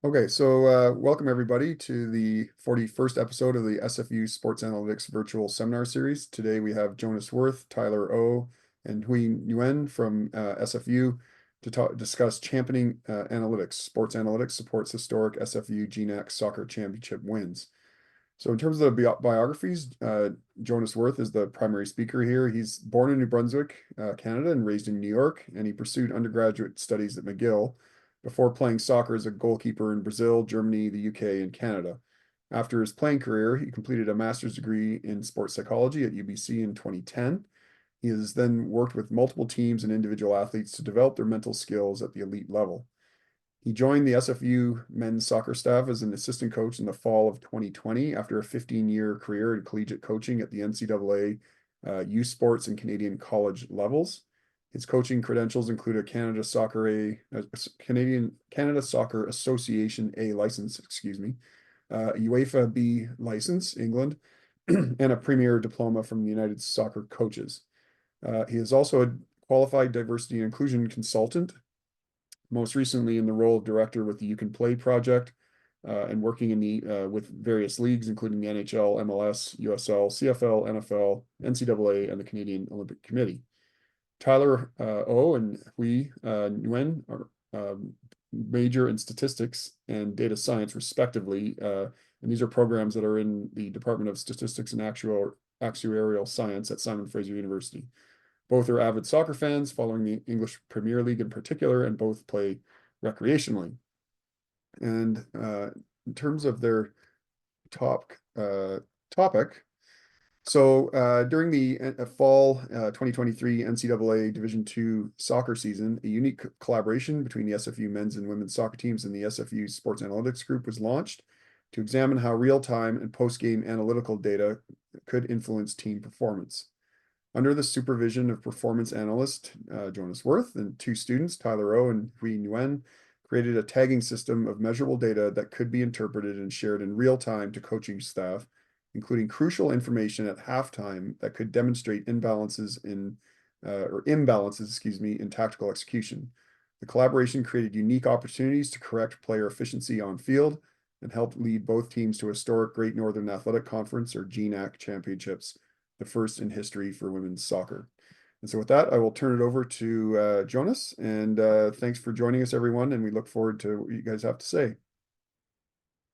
Okay, so welcome everybody to the 41st episode of the SFU Sports Analytics Virtual Seminar Series. Today we have Jonas Worth, Tyler O, and Huy Nguyen from SFU to discuss championing analytics. Sports analytics supports historic SFU GNAC soccer championship wins. So in terms of the biographies, Jonas Worth is the primary speaker here. He's born in New Brunswick, Canada, and raised in New York, and he pursued undergraduate studies at McGill before playing soccer as a goalkeeper in Brazil, Germany, the UK, and Canada. After his playing career, he completed a master's degree in sports psychology at UBC in 2010. He has then worked with multiple teams and individual athletes to develop their mental skills at the elite level. He joined the SFU men's soccer staff as an assistant coach in the fall of 2020 after a 15-year career in collegiate coaching at the NCAA youth sports and Canadian college levels. His coaching credentials include a Canada Soccer Association A license, a UEFA B license, England, and a premier diploma from the United Soccer Coaches. He is also a qualified diversity and inclusion consultant, most recently in the role of director with the You Can Play project, and working with various leagues, including the NHL, MLS, USL, CFL, NFL, NCAA, and the Canadian Olympic Committee. Tyler O and Huy Nguyen are major in statistics and data science, respectively. And these are programs that are in the Department of Statistics and Actuarial Science at Simon Fraser University. Both are avid soccer fans, following the English Premier League in particular, and both play recreationally. And in terms of their top topic, so during the fall 2023 NCAA Division II soccer season, a unique collaboration between the SFU men's and women's soccer teams and the SFU Sports Analytics Group was launched to examine how real-time and post-game analytical data could influence team performance. Under the supervision of performance analyst Jonas Worth and two students, Tyler O and Huy Nguyen, created a tagging system of measurable data that could be interpreted and shared in real time to coaching staff, including crucial information at halftime that could demonstrate imbalances in tactical execution. The collaboration created unique opportunities to correct player efficiency on field and helped lead both teams to historic Great Northern Athletic Conference, or GNAC, championships, the first in history for women's soccer. And so with that, I will turn it over to Jonas, and thanks for joining us, everyone, and we look forward to what you guys have to say.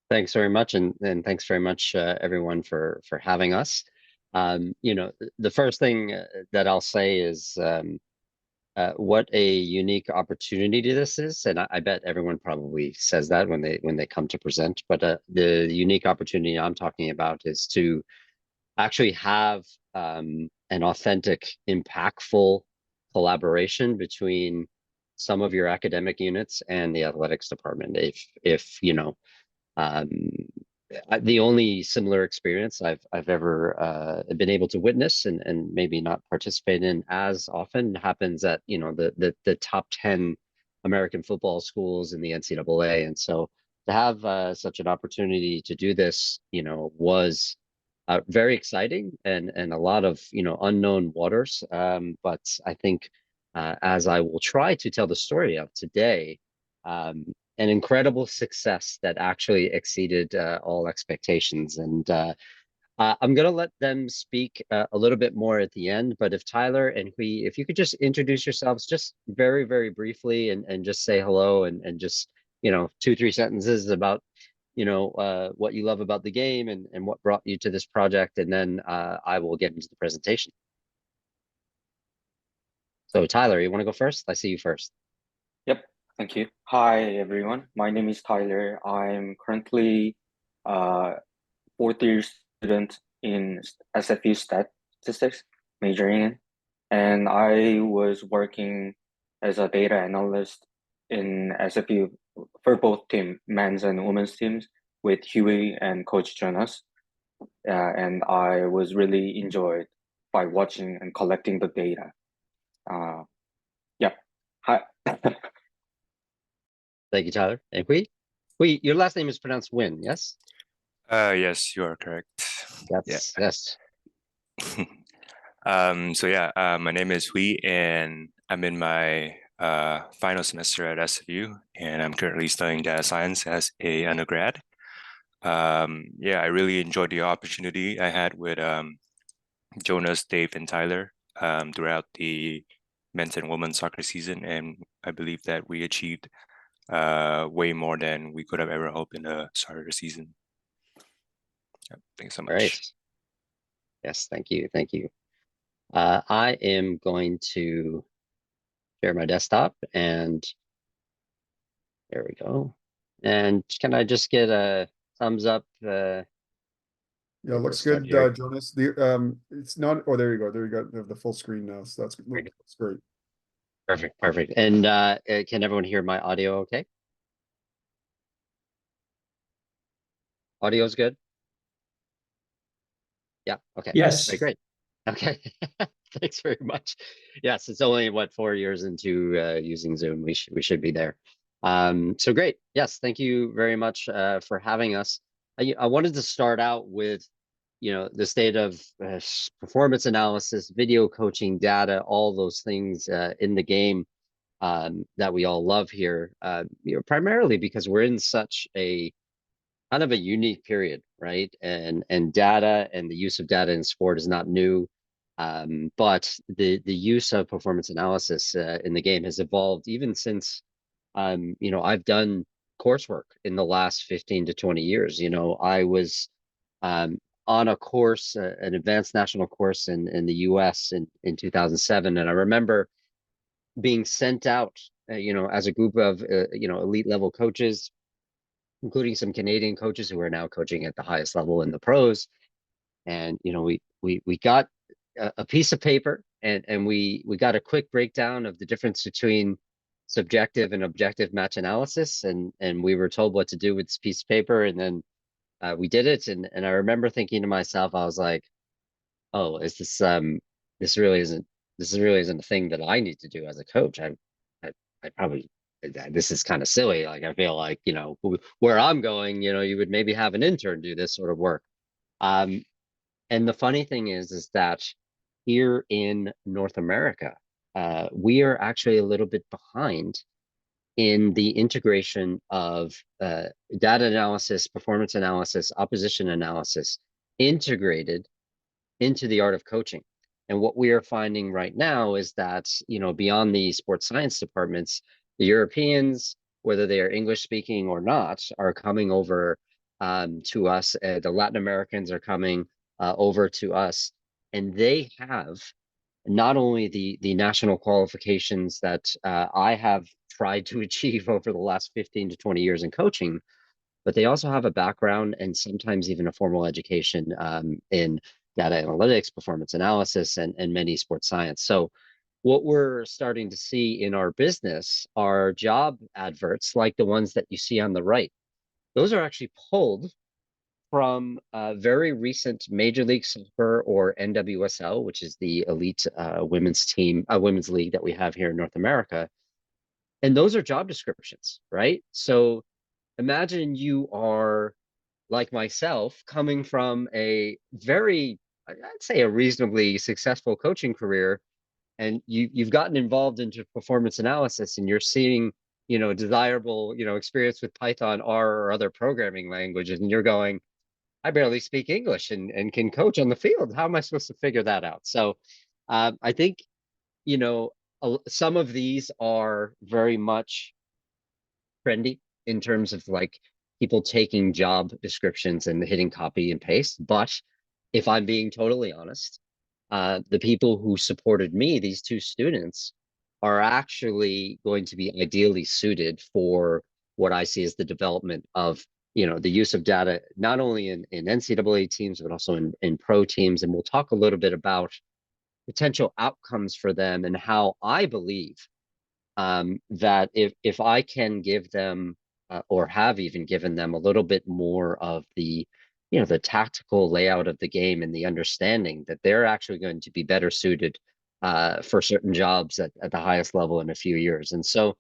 Thanks very much, and thanks very much, everyone, for having us. The first thing that I'll say is what a unique opportunity this is, and I bet everyone probably says that when they come to present. But the unique opportunity I'm talking about is to actually have an authentic, impactful collaboration between some of your academic units and the athletics department. If um, the only similar experience I've ever been able to witness and maybe not participate in as often happens at the top 10 American football schools in the NCAA. And so to have such an opportunity to do this, was very exciting and a lot of unknown waters. But I think as I will try to tell the story of today, an incredible success that actually exceeded all expectations. And I'm going to let them speak a little bit more at the end. But if Tyler and Huy, if you could just introduce yourselves just very, very briefly and just say hello and just, 2, 3 sentences about, what you love about the game and what brought you to this project. And then I will get into the presentation. So Tyler, you want to go first? I see you first. Yep, thank you. Hi, everyone. My name is Tyler. I'm currently a fourth-year student in SFU Statistics, majoring in, and I was working as a data analyst in SFU for both team, men's and women's teams, with Huey and Coach Jonas. And I was really enjoyed by watching and collecting the data. Yeah. Hi. Thank you, Tyler. And Huy? Huy, your last name is pronounced Nguyen, yes? Yes, you are correct. Yes, yes. My name is Huy, and I'm in my final semester at SFU, and I'm currently studying data science as a undergrad. Yeah, I really enjoyed the opportunity I had with Jonas, Dave, and Tyler throughout the men's and women's soccer season, and I believe that we achieved way more than we could have ever hoped in the start of the season. Yeah, thanks so much. Great. Yes, thank you. Thank you. I am going to share my desktop, and there we go. And can I just get a thumbs up? Yeah, looks start good, here. Jonas. It's not. Oh, there you go. There you go. The full screen now. So that's great. Perfect, perfect. And can everyone hear my audio okay? Audio's good? Yeah, okay. Yes. Great. Okay. Thanks very much. Yes, it's only what 4 years into using Zoom. We should be there. So great. Yes, thank you very much for having us. I wanted to start out with, the state of performance analysis, video coaching, data, all those things in the game that we all love here. Primarily because we're in such a kind of a unique period, right? And data and the use of data in sport is not new. But the use of performance analysis in the game has evolved even since I've done coursework in the last 15 to 20 years. I was on a course, an advanced national course in the US in 2007. And I remember being sent out, as a group of, elite level coaches, including some Canadian coaches who are now coaching at the highest level in the pros. And, we got a piece of paper, and we got a quick breakdown of the difference between subjective and objective match analysis. And we were told what to do with this piece of paper. And then we did it. And I remember thinking to myself, I was like, oh, this really isn't a thing that I need to do as a coach. I probably, this is kind of silly. Like, I feel like, where I'm going, you would maybe have an intern do this sort of work. And the funny thing is that here in North America, we are actually a little bit behind in the integration of data analysis, performance analysis, opposition analysis integrated into the art of coaching. And what we are finding right now is that, beyond the sports science departments, the Europeans, whether they are English speaking or not, are coming over to us. The Latin Americans are coming over to us, and they have not only the national qualifications that I have tried to achieve over the last 15 to 20 years in coaching, but they also have a background and sometimes even a formal education in data analytics, performance analysis, and many sports science. So what we're starting to see in our business are job adverts like the ones that you see on the right. Those are actually pulled from very recent Major League Soccer, or NWSL, which is the elite women's league that we have here in North America. And those are job descriptions, right? So imagine you are, like myself, coming from a very, I'd say, a reasonably successful coaching career, and you've gotten involved into performance analysis, and you're seeing, desirable, experience with Python, R, or other programming languages, and you're going, I barely speak English and can coach on the field. How am I supposed to figure that out? So I think, some of these are very much trendy in terms of like people taking job descriptions and hitting copy and paste. But if I'm being totally honest, the people who supported me, these two students, are actually going to be ideally suited for what I see as the development of, the use of data, not only in NCAA teams, but also in pro teams. And we'll talk a little bit about potential outcomes for them and how I believe that if I can give them or have even given them a little bit more of the, the tactical layout of the game and the understanding, that they're actually going to be better suited for certain jobs at the highest level in a few years. And so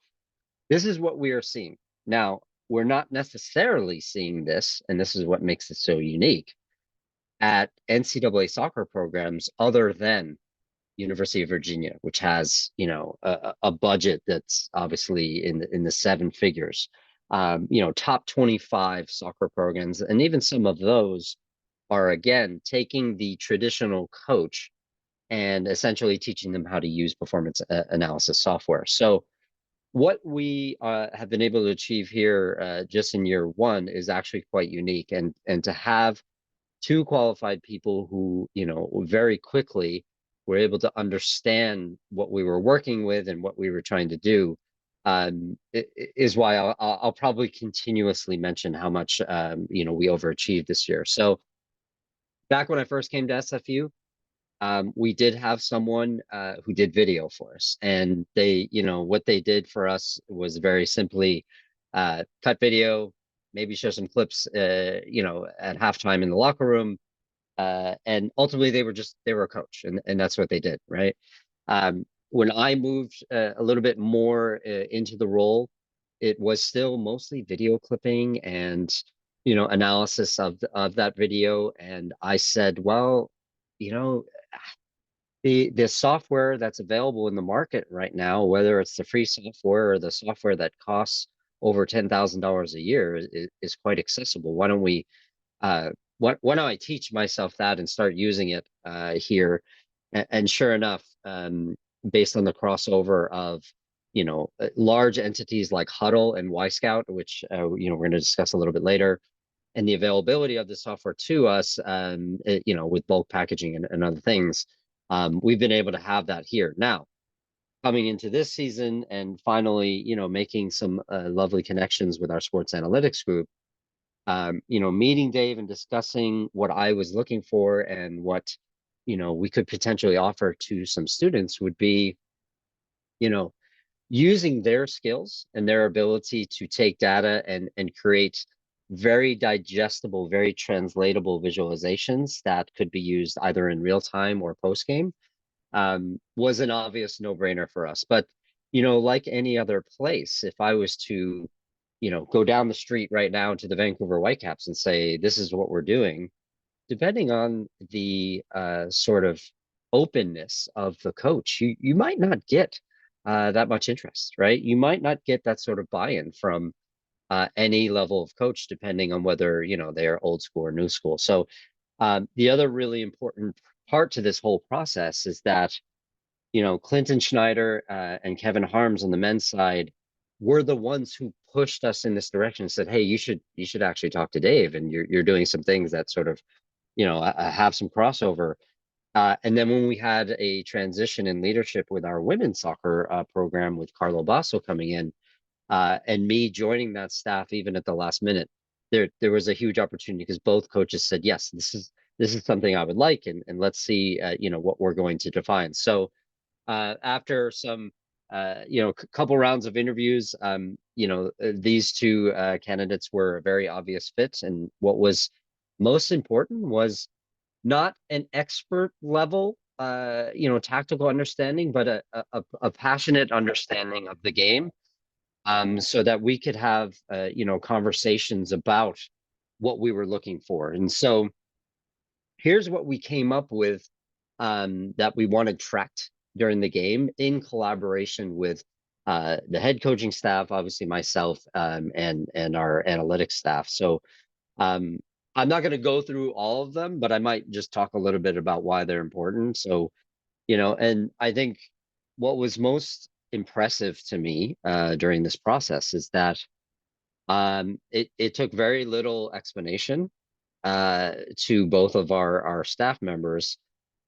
this is what we are seeing. Now, we're not necessarily seeing this, and this is what makes it so unique, at NCAA soccer programs other than University of Virginia, which has, you know, a budget that's obviously in the seven figures. You know, top 25 soccer programs, and even some of those are, again, taking the traditional coach and essentially teaching them how to use performance analysis software. So what we have been able to achieve here just in year one is actually quite unique, and to have two qualified people who, you know, very quickly were able to understand what we were working with and what we were trying to do, is why I'll probably continuously mention how much you know, we overachieved this year. So back when I first came to SFU, we did have someone who did video for us, and they, you know, what they did for us was very simply cut video, maybe show some clips, you know, at halftime in the locker room, and ultimately they were a coach, and that's what they did, right? When I moved a little bit more into the role, it was still mostly video clipping and, you know, analysis of that video, and I said, well, you know, the software that's available in the market right now, whether it's the free software or the software that costs over $10,000 a year, is quite accessible. Why don't we why don't I teach myself that and start using it here? And sure enough, based on the crossover of, you know, large entities like Huddle and Scout, which you know, we're going to discuss a little bit later, and the availability of the software to us, you know, with bulk packaging and other things, we've been able to have that here. Now, coming into this season and finally, you know, making some lovely connections with our sports analytics group, you know, meeting Dave and discussing what I was looking for and what, you know, we could potentially offer to some students would be, you know, using their skills and their ability to take data and create very digestible, very translatable visualizations that could be used either in real time or post game, was an obvious no-brainer for us. But, you know, like any other place, if I was to, you know, go down the street right now to the Vancouver Whitecaps and say, this is what we're doing, depending on the sort of openness of the coach, you might not get that much interest, right? You might not get that sort of buy-in from any level of coach, depending on whether, you know, they are old school or new school. So the other really important part to this whole process is that, you know, Clinton Schneider and Kevin Harms on the men's side were the ones who pushed us in this direction and said, hey, you should actually talk to Dave, and you're doing some things that sort of, you know, have some crossover. And then when we had a transition in leadership with our women's soccer program with Carlo Basso coming in, and me joining that staff even at the last minute, there was a huge opportunity because both coaches said, yes, this is something I would like, and let's see, you know, what we're going to define. So after some, you know, couple rounds of interviews, you know, these two candidates were a very obvious fit, and what was most important was not an expert level, you know, tactical understanding, but a passionate understanding of the game, so that we could have, you know, conversations about what we were looking for. And so here's what we came up with, that we wanted tracked during the game in collaboration with the head coaching staff, obviously myself, and our analytics staff. So I'm not going to go through all of them, but I might just talk a little bit about why they're important. So, you know, and I think what was most impressive to me during this process is that it took very little explanation to both of our staff members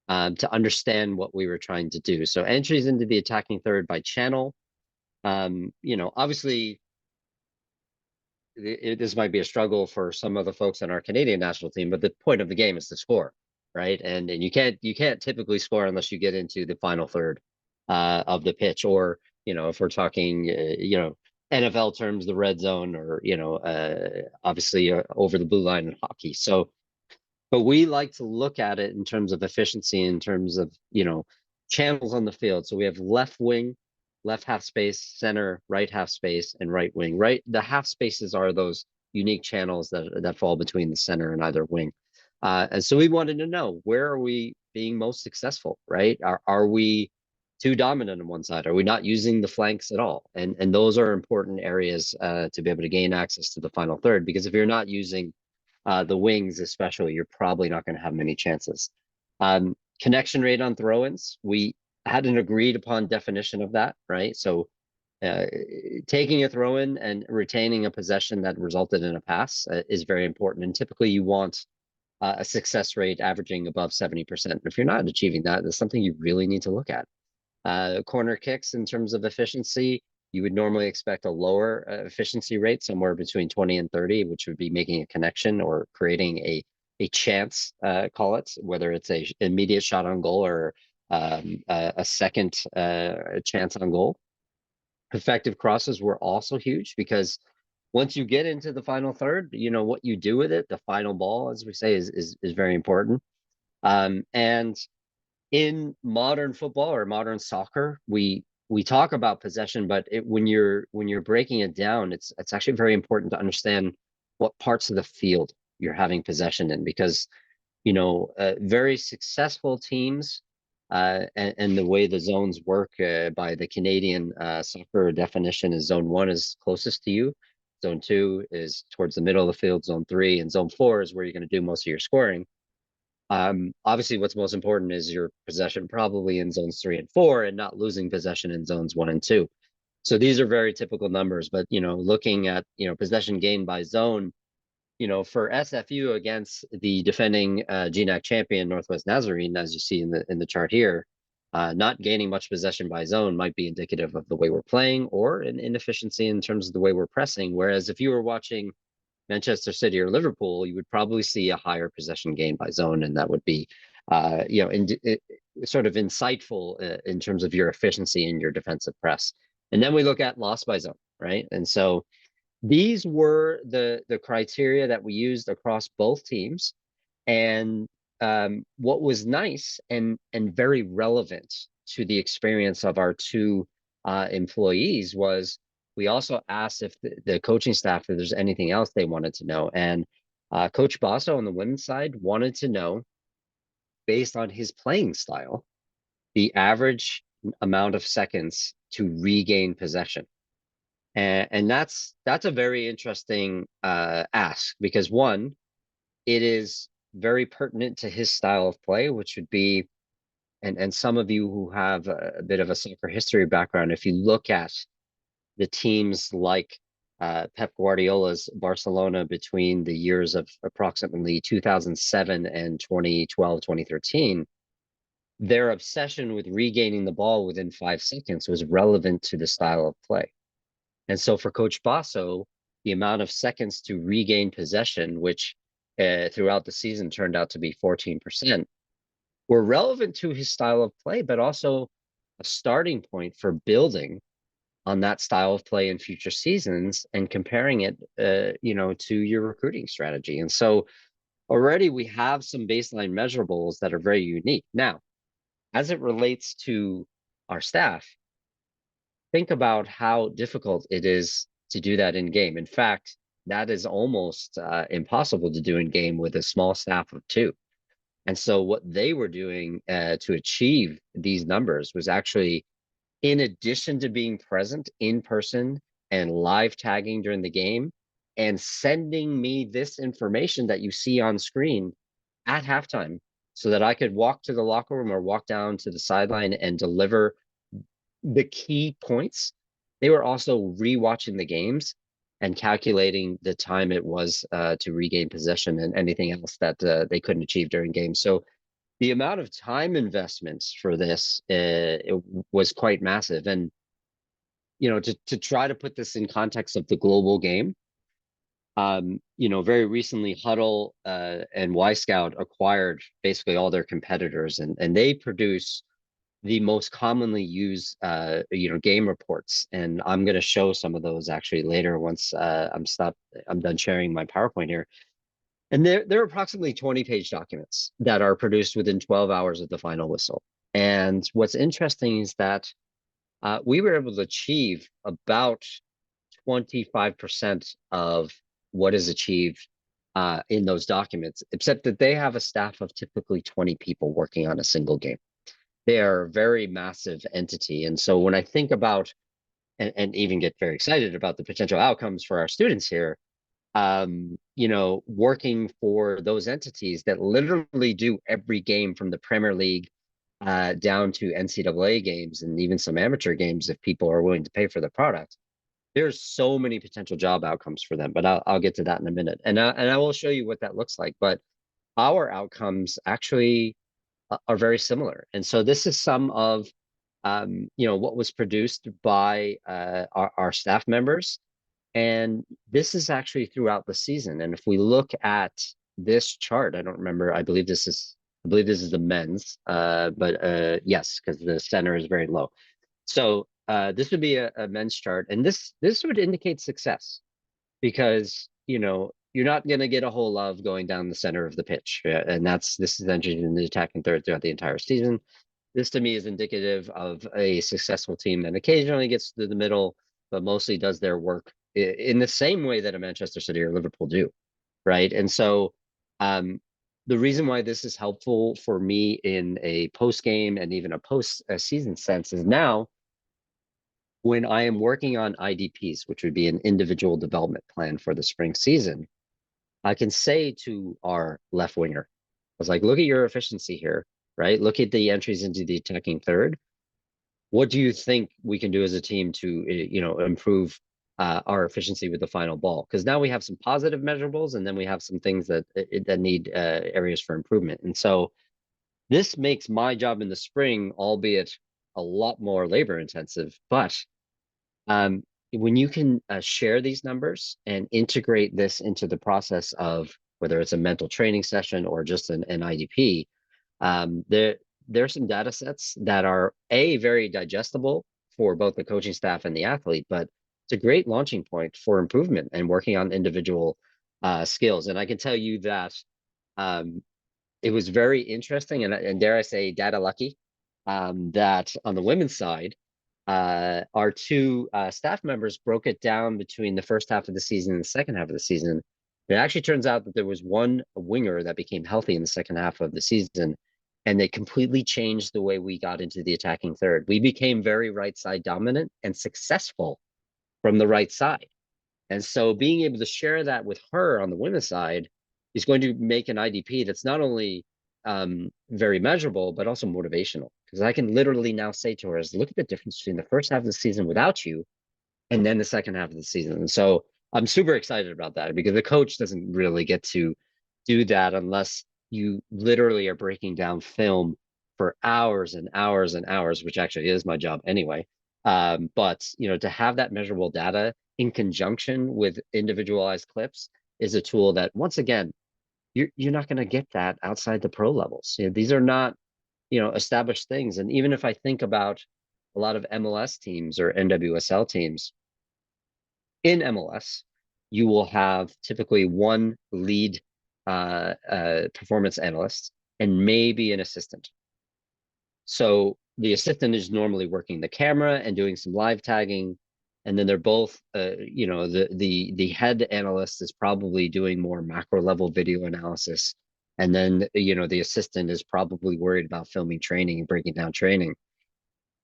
to understand what we were trying to do. So entries into the attacking third by channel, you know, obviously this might be a struggle for some of the folks on our Canadian national team, but the point of the game is to score, right? And you can't typically score unless you get into the final third of the pitch, or, you know, if we're talking, you know, NFL terms, the red zone, or, you know, obviously over the blue line in hockey. So, but we like to look at it in terms of efficiency, in terms of, you know, channels on the field. So we have left wing, left half space, center, right half space, and right wing. Right, the half spaces are those unique channels that fall between the center and either wing. And so we wanted to know, where are we being most successful, right? Are we too dominant on one side? Are we not using the flanks at all? And those are important areas to be able to gain access to the final third, because if you're not using the wings especially, you're probably not going to have many chances. Connection rate on throw-ins, we had an agreed upon definition of that, right? So taking a throw-in and retaining a possession that resulted in a pass is very important. And typically you want a success rate averaging above 70%. If you're not achieving that, that's something you really need to look at. Corner kicks, in terms of efficiency, you would normally expect a lower efficiency rate, somewhere between 20 and 30, which would be making a connection or creating a chance, call it, whether it's a immediate shot on goal or a second chance on goal. Effective crosses were also huge, because once you get into the final third, you know, what you do with it, the final ball, as we say, is very important. And in modern football or modern soccer, we talk about possession, but when you're breaking it down, it's actually very important to understand what parts of the field you're having possession in, because, you know, very successful teams and the way the zones work by the Canadian soccer definition is zone 1 is closest to you, zone 2 is towards the middle of the field, zone 3, and zone 4 is where you're going to do most of your scoring. Obviously, what's most important is your possession probably in zones 3 and 4, and not losing possession in zones 1 and 2. So these are very typical numbers, but, you know, looking at, you know, possession gained by zone, you know, for SFU against the defending GNAC champion Northwest Nazarene, as you see in the chart here, not gaining much possession by zone might be indicative of the way we're playing, or an inefficiency in terms of the way we're pressing. Whereas if you were watching Manchester City or Liverpool, you would probably see a higher possession gain by zone, and that would be, you know, sort of insightful in terms of your efficiency in your defensive press. And then we look at loss by zone, right? And so these were the criteria that we used across both teams. And what was nice and very relevant to the experience of our two employees was, we also asked if the coaching staff, if there's anything else they wanted to know. And Coach Basso on the women's side wanted to know, based on his playing style, the average amount of seconds to regain possession. And that's a very interesting ask, because one, it is very pertinent to his style of play, which would be, and some of you who have a bit of a soccer history background, if you look at the teams like Pep Guardiola's Barcelona between the years of approximately 2007 and 2012, 2013, their obsession with regaining the ball within 5 seconds was relevant to the style of play. And so for Coach Basso, the amount of seconds to regain possession, which throughout the season turned out to be 14%, were relevant to his style of play, but also a starting point for building on that style of play in future seasons and comparing it, you know, to your recruiting strategy. And so already we have some baseline measurables that are very unique. Now, as it relates to our staff, think about how difficult it is to do that in game. In fact, that is almost impossible to do in game with a small staff of 2. And so what they were doing to achieve these numbers was actually, in addition to being present in person and live tagging during the game, and sending me this information that you see on screen at halftime, so that I could walk to the locker room or walk down to the sideline and deliver the key points. They were also rewatching the games and calculating the time it was to regain possession and anything else that they couldn't achieve during games. So the amount of time investments for this it was quite massive. And, you know, to try to put this in context of the global game, you know, very recently Huddle and Y-Scout acquired basically all their competitors, and they produce the most commonly used, you know, game reports. And I'm going to show some of those actually later once I'm done sharing my PowerPoint here. And there are approximately 20-page documents that are produced within 12 hours of the final whistle. And what's interesting is that we were able to achieve about 25% of what is achieved in those documents, except that they have a staff of typically 20 people working on a single game. They are a very massive entity. And so when I think about and even get very excited about the potential outcomes for our students here, working for those entities that literally do every game from the Premier League down to NCAA games and even some amateur games if people are willing to pay for the product. There's so many potential job outcomes for them, but I'll get to that in a minute. And I will show you what that looks like. But our outcomes actually are very similar. And so this is some of what was produced by our staff members. And this is actually throughout the season. And if we look at this chart, I don't remember, I believe this is the men's, but yes, because the center is very low. So this would be a men's chart, and this would indicate success, because you're not going to get a whole lot of going down the center of the pitch, and this is entered in the attacking third throughout the entire season. This to me is indicative of a successful team that occasionally gets to the middle, but mostly does their work in the same way that a Manchester City or Liverpool do, right? And so the reason why this is helpful for me in a post-game and even a post-season sense is now, when I am working on IDPs, which would be an individual development plan for the spring season, I can say to our left winger, I was like, look at your efficiency here, right? Look at the entries into the attacking third. What do you think we can do as a team to, improve our efficiency with the final ball? Because now we have some positive measurables, and then we have some things that need areas for improvement. And so this makes my job in the spring, albeit a lot more labor intensive, but when you can share these numbers and integrate this into the process of whether it's a mental training session or just an IDP, there's some data sets that are very digestible for both the coaching staff and the athlete, but it's a great launching point for improvement and working on individual skills. And I can tell you that it was very interesting and dare I say data lucky, that on the women's side, our two staff members broke it down between the first half of the season and the second half of the season. It actually turns out that there was one winger that became healthy in the second half of the season, and it completely changed the way we got into the attacking third. We became very right side dominant and successful from the right side. And so being able to share that with her on the women's side is going to make an IDP that's not only very measurable, but also motivational. Because I can literally now say to her, look at the difference between the first half of the season without you and then the second half of the season. And so I'm super excited about that, because the coach doesn't really get to do that unless you literally are breaking down film for hours and hours and hours, which actually is my job anyway. But to have that measurable data in conjunction with individualized clips is a tool that, once again, you're not going to get that outside the pro levels. These are not established things. And even if I think about a lot of MLS teams or NWSL teams, in MLS, you will have typically one lead performance analyst and maybe an assistant. So the assistant is normally working the camera and doing some live tagging, and then they're both, the head analyst is probably doing more macro level video analysis, and then the assistant is probably worried about filming training and breaking down training.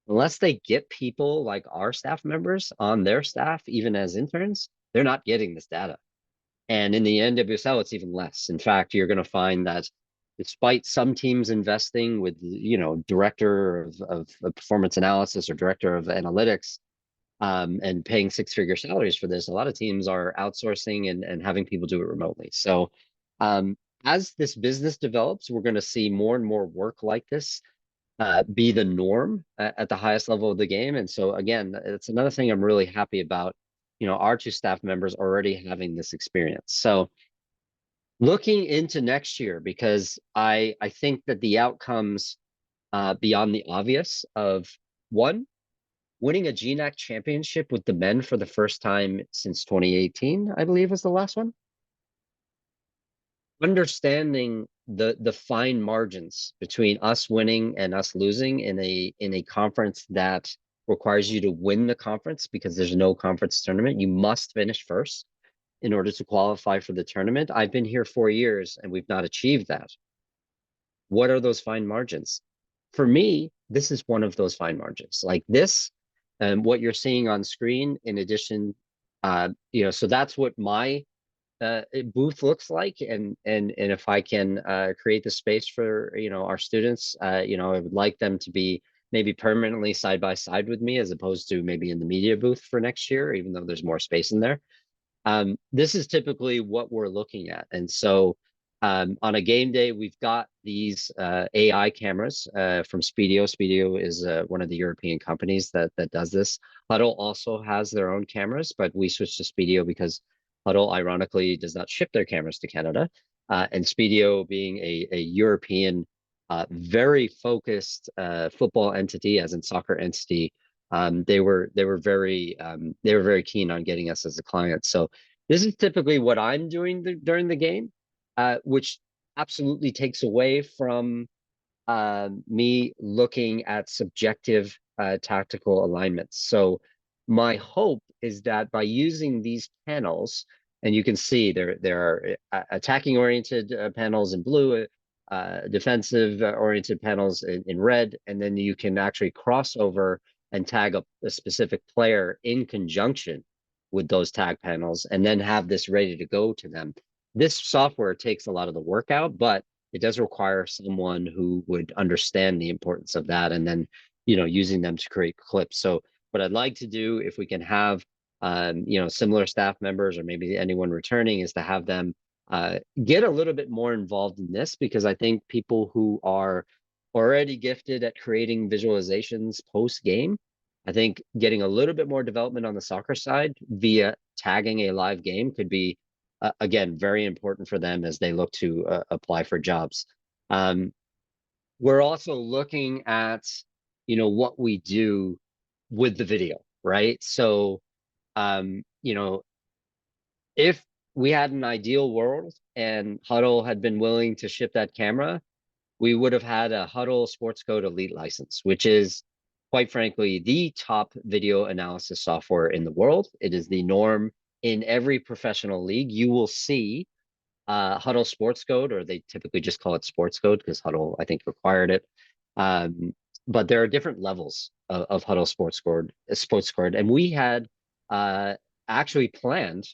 Unless they get people like our staff members on their staff, even as interns, they're not getting this data. And in the NWSL, it's even less. In fact, you're going to find that despite some teams investing with, director of performance analysis or director of analytics, and paying six-figure salaries for this, a lot of teams are outsourcing and having people do it remotely. So as this business develops, we're going to see more and more work like this be the norm at the highest level of the game. And so again, it's another thing I'm really happy about, our two staff members already having this experience. So looking into next year, because I think that the outcomes beyond the obvious of, one, winning a GNAC championship with the men for the first time since 2018, I believe was the last one. Understanding the fine margins between us winning and us losing in a conference that requires you to win the conference, because there's no conference tournament. You must finish first. in order to qualify for the tournament. I've been here 4 years and we've not achieved that. What are those fine margins? For me, this is one of those fine margins. Like this, what you're seeing on screen, in addition, so that's what my booth looks like, and if I can create the space for our students, I would like them to be maybe permanently side by side with me, as opposed to maybe in the media booth for next year, even though there's more space in there. This is typically what we're looking at. And so on a game day, we've got these AI cameras from Speedio. Speedio is one of the European companies that does this. Huddle also has their own cameras, but we switched to Speedio because Huddle, ironically, does not ship their cameras to Canada. And Speedio, being a European, very focused football entity, as in soccer entity, they were very keen on getting us as a client. So this is typically what I'm doing during the game, which absolutely takes away from me looking at subjective tactical alignments. So my hope is that by using these panels, and you can see there are attacking oriented panels in blue, defensive oriented panels in red, and then you can actually cross over and tag up a specific player in conjunction with those tag panels, and then have this ready to go to them. This software takes a lot of the work out, but it does require someone who would understand the importance of that, and then using them to create clips. So what I'd like to do, if we can have similar staff members, or maybe anyone returning, is to have them get a little bit more involved in this, because I think people who are already gifted at creating visualizations post-game, I think getting a little bit more development on the soccer side via tagging a live game could be, again, very important for them as they look to apply for jobs. We're also looking at, what we do with the video, right? So, if we had an ideal world and Huddle had been willing to ship that camera, we would have had a Huddle Sports Code Elite license, which is, quite frankly, the top video analysis software in the world. It is the norm in every professional league. You will see Huddle Sports Code, or they typically just call it Sports Code because Huddle, I think, required it. But there are different levels of Huddle Sports Code, and we had actually planned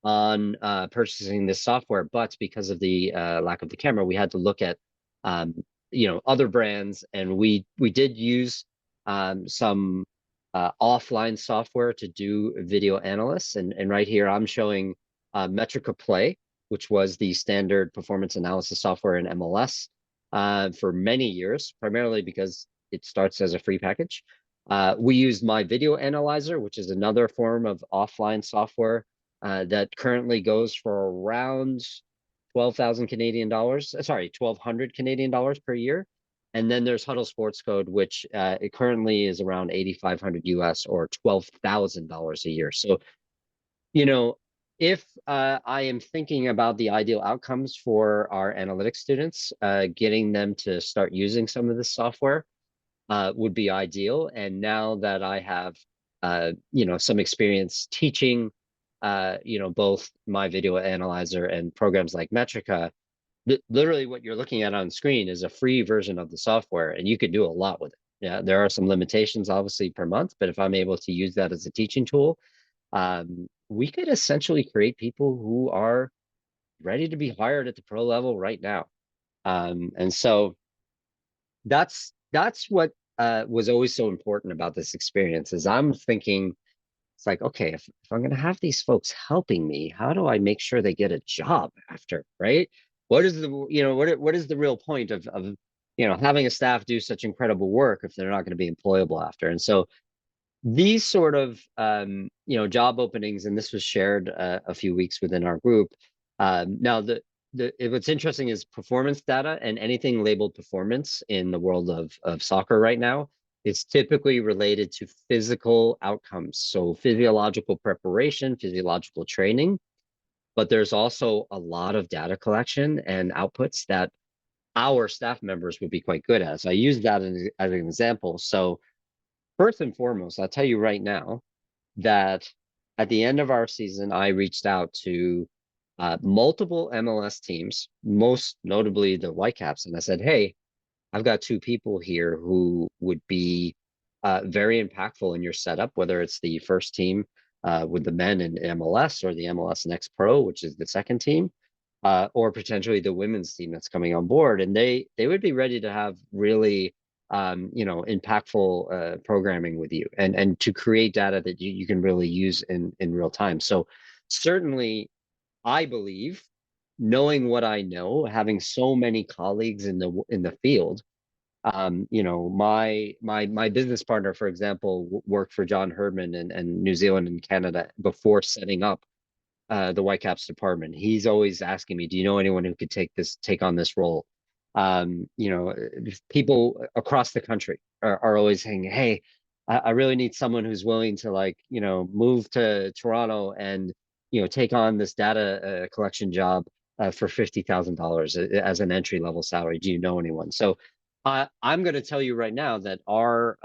on purchasing this software, but because of the lack of the camera, we had to look at other brands, and we did use some offline software to do video analysts. And right here I'm showing Metrica Play, which was the standard performance analysis software in MLS for many years, primarily because it starts as a free package. We used My Video Analyzer, which is another form of offline software that currently goes for around 12,000 Canadian dollars, sorry, 1,200 Canadian dollars per year. And then there's Huddle Sports Code, which it currently is around 8,500 US, or $12,000 a year. So, if I am thinking about the ideal outcomes for our analytics students, getting them to start using some of this software would be ideal. And now that I have, some experience teaching, both My Video Analyzer and programs like Metrica, literally what you're looking at on screen is a free version of the software, and you could do a lot with it. Yeah, there are some limitations, obviously, per month, but if I'm able to use that as a teaching tool, we could essentially create people who are ready to be hired at the pro level right now. And so that's what was always so important about this experience, is I'm thinking, it's like, okay, if I'm going to have these folks helping me, how do I make sure they get a job after, right? What is the, what is the real point of having a staff do such incredible work if they're not going to be employable after? And so these sort of, job openings, and this was shared a few weeks within our group. Now, what's interesting is performance data, and anything labeled performance in the world of soccer right now is typically related to physical outcomes. So physiological preparation, physiological training, but there's also a lot of data collection and outputs that our staff members would be quite good at. So I use that as an example. So first and foremost, I'll tell you right now that at the end of our season, I reached out to multiple MLS teams, most notably the Whitecaps, and I said, hey, I've got two people here who would be very impactful in your setup, whether it's the first team with the men in MLS or the MLS Next Pro, which is the second team, or potentially the women's team that's coming on board. And they would be ready to have really impactful programming with you and to create data that you can really use in real time. So certainly, I believe, knowing what I know, having so many colleagues in the field, my business partner, for example, worked for John Herdman and New Zealand and Canada before setting up the Whitecaps department. He's always asking me, do you know anyone who could take on this role? People across the country are always saying, hey, I really need someone who's willing to move to Toronto and take on this data collection job for $50,000 as an entry level salary. Do you know anyone? So I'm going to tell you right now that our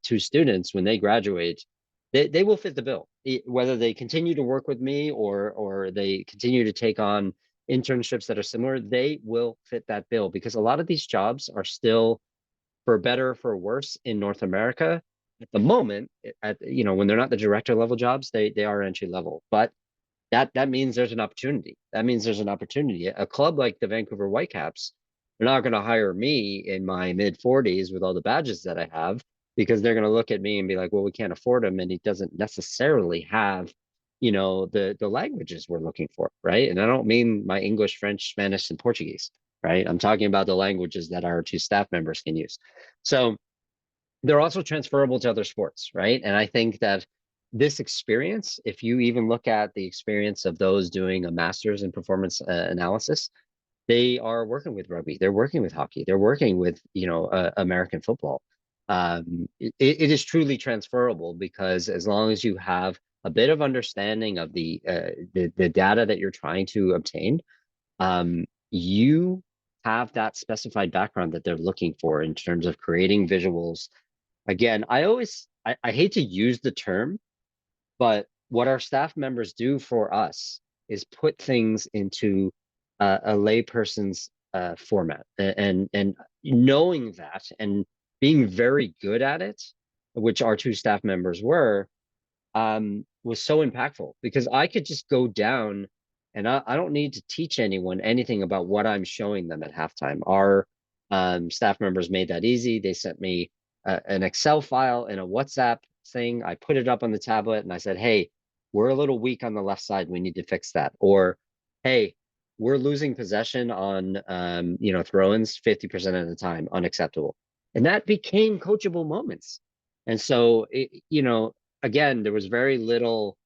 two students, when they graduate, they will fit the bill, whether they continue to work with me or they continue to take on internships that are similar. They will fit that bill because a lot of these jobs are still, for better or for worse, in North America at the moment. When they're not the director level jobs, they are entry level, but that means there's an opportunity. That means there's an opportunity. A club like the Vancouver Whitecaps, they're not going to hire me in my mid 40s with all the badges that I have, because they're going to look at me and be like, well, we can't afford him, and he doesn't necessarily have the languages we're looking for, right? And I don't mean my English, French, Spanish, and Portuguese, right? I'm talking about the languages that our two staff members can use. So they're also transferable to other sports, right? And I think that this experience, if you even look at the experience of those doing a master's in performance analysis, they are working with rugby, they're working with hockey, they're working with American football. It is truly transferable, because as long as you have a bit of understanding of the data that you're trying to obtain, you have that specified background that they're looking for in terms of creating visuals. Again, I hate to use the term, but what our staff members do for us is put things into a layperson's format, and knowing that and being very good at it, which our two staff members were, was so impactful, because I could just go down and I don't need to teach anyone anything about what I'm showing them at halftime. Our staff members made that easy. They sent me an Excel file and a WhatsApp thing. I put it up on the tablet and I said, hey, we're a little weak on the left side. We need to fix that. Or, hey, we're losing possession on throw-ins 50% of the time, unacceptable. And that became coachable moments. And so, again, there was very little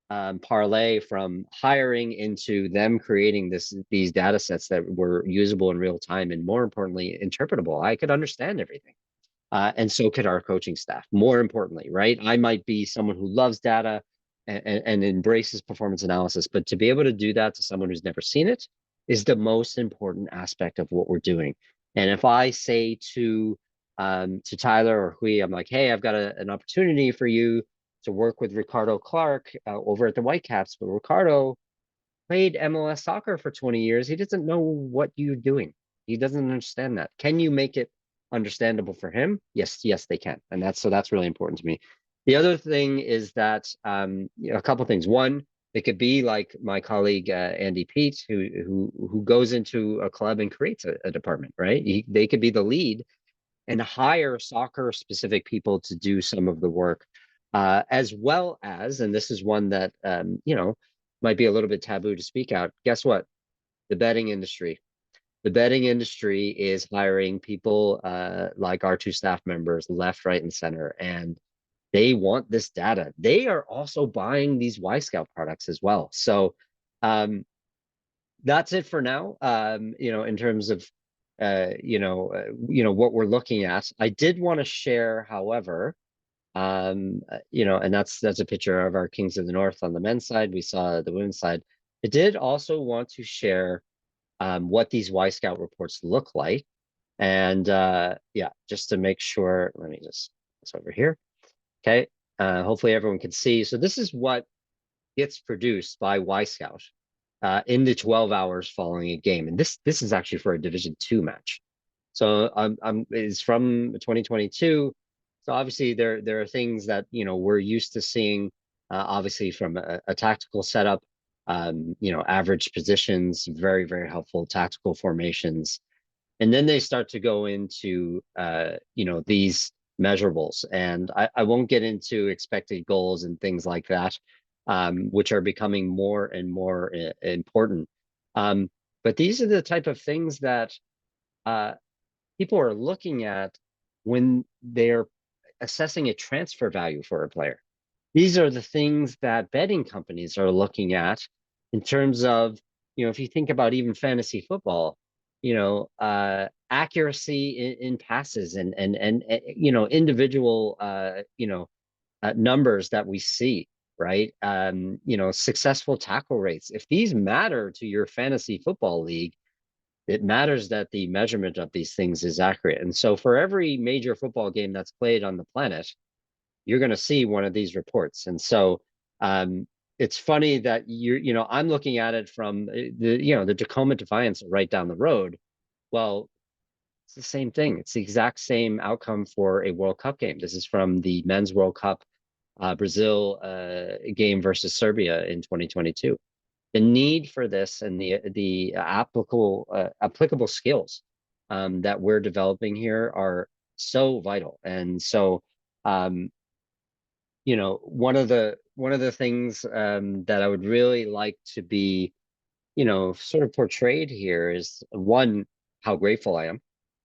parlay from hiring into them creating these data sets that were usable in real time, and more importantly, interpretable. I could understand everything. And so could our coaching staff, more importantly, right? I might be someone who loves data and embraces performance analysis, but to be able to do that to someone who's never seen it is the most important aspect of what we're doing. And if I say to Tyler or Huy, I'm like, hey, I've got an opportunity for you to work with Ricardo Clark over at the Whitecaps, but Ricardo played MLS soccer for 20 years. He doesn't know what you're doing. He doesn't understand that. Can you make it understandable for him? Yes, they can. And that's really important to me. The other thing is that a couple things. One, it could be like my colleague Andy Pete, who goes into a club and creates a department, right? They could be the lead and hire soccer specific people to do some of the work, as well as, and this is one that might be a little bit taboo to speak out. Guess what? The betting industry. The betting industry is hiring people like our two staff members, left, right, and center, and they want this data. They are also buying these Y-Scout products as well. So that's it for now. In terms of what we're looking at. I did want to share, however, and that's a picture of our Kings of the North on the men's side. We saw the women's side. I did also want to share what these Y-Scout reports look like. And just to make sure, let me just, it's over here. Okay. Hopefully everyone can see. So this is what gets produced by Scout in the 12 hours following a game. And this is actually for a Division II match. So it's from 2022. So obviously there are things that, you know, we're used to seeing, obviously from a tactical setup, you know, average positions, very, very helpful tactical formations. And then they start to go into, you know, these measurables. And I won't get into expected goals and things like that, which are becoming more and more important. But these are the type of things that people are looking at when they're assessing a transfer value for a player. These are the things that betting companies are looking at in terms of, you know, if you think about even fantasy football, you know, accuracy in passes and you know, individual you know, numbers that we see, right? You know, successful tackle rates. If these matter to your fantasy football league, it matters that the measurement of these things is accurate. And so for every major football game that's played on the planet, you're going to see one of these reports. And so it's funny that you know, I'm looking at it from the, you know, the Tacoma Defiance right down the road. Well, it's the same thing. It's the exact same outcome for a World Cup game. This is from the Men's World Cup Brazil game versus Serbia in 2022. The need for this and the applicable skills that we're developing here are so vital. And so, you know, one of the things that I would really like to be, you know, sort of portrayed here is, one, how grateful I am,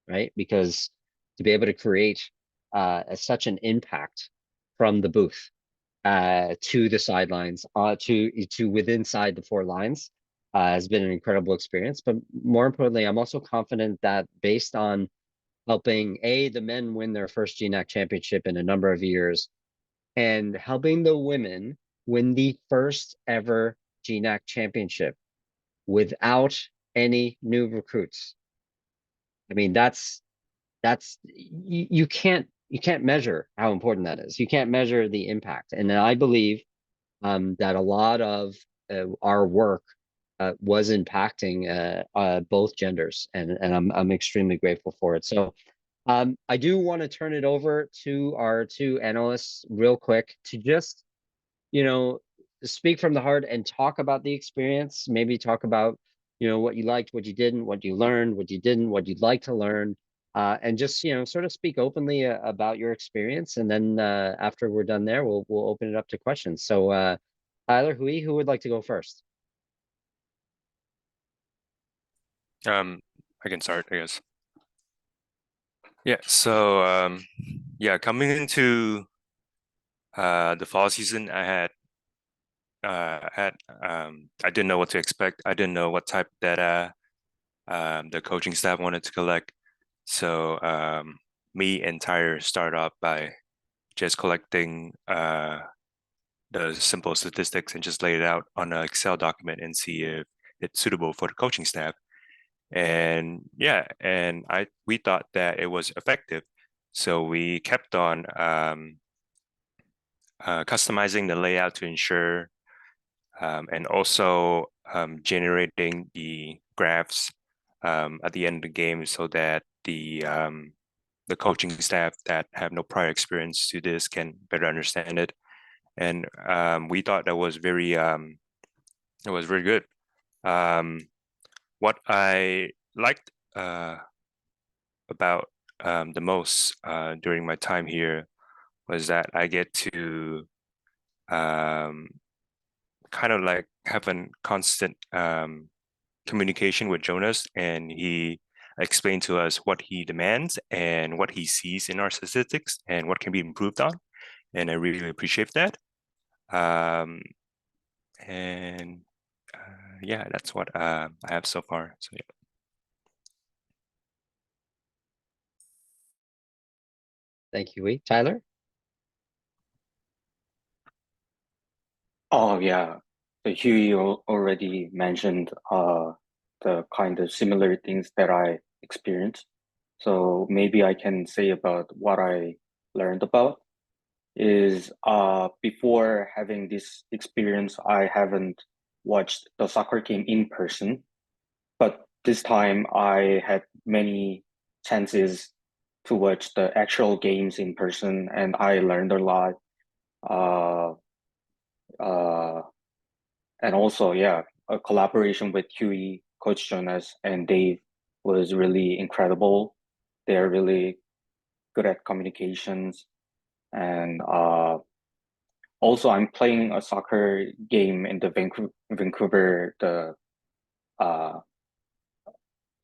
right? Because to be able to create such an impact from the booth to the sidelines, to within inside the four lines, has been an incredible experience. But more importantly, I'm also confident that based on helping the men win their first GNAC championship in a number of years, and helping the women win the first ever GNAC championship without any new recruits. I mean, that's you can't measure how important that is. You can't measure the impact. And I believe that a lot of our work was impacting both genders, and I'm extremely grateful for it. So I do want to turn it over to our two analysts real quick to just, you know, speak from the heart and talk about the experience. Maybe talk about, you know, what you liked, what you didn't, what you learned, what you didn't, what you'd like to learn, and just, you know, sort of speak openly about your experience. And then after we're done there, we'll open it up to questions. So Tyler, Huy, who would like to go first? I can start, I guess. Yeah, so yeah, coming into the fall season, I didn't know what to expect. I didn't know what type of data the coaching staff wanted to collect. So me and Tyler started off by just collecting the simple statistics and just lay it out on an Excel document and see if it's suitable for the coaching staff. And yeah, and we thought that it was effective. So we kept on customizing the layout to ensure and also generating the graphs at the end of the game so that the coaching staff that have no prior experience to this can better understand it. And we thought that was very good. What I liked about the most during my time here was that I get to kind of like have a constant communication with Jonas, and he explained to us what he demands and what he sees in our statistics and what can be improved on. And I really appreciate that. And yeah, that's what I have so far. So yeah. Thank you, Huy. Tyler? Oh yeah, so Huey already mentioned the kind of similar things that I experienced. So maybe I can say about what I learned about. is before having this experience, I haven't watched the soccer game in person, but this time I had many chances to watch the actual games in person, and I learned a lot. Uh, uh, and also, yeah, a collaboration with Huey, Coach Jonas, and Dave was really incredible. They're really good at communications, and also I'm playing a soccer game in the Vancouver, uh,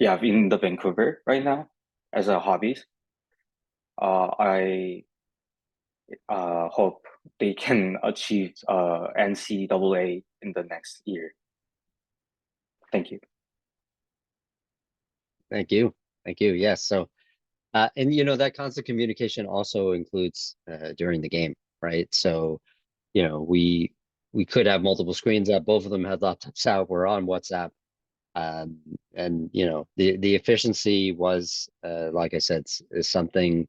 in the Vancouver right now as a hobby. I hope they can achieve NCAA in the next year. Thank you. Thank you. Thank you. Yes. So, and you know, that constant communication also includes during the game, right? So, you know, we could have multiple screens up. Both of them had laptops out. We're on WhatsApp. And you know, the efficiency was, like I said, is something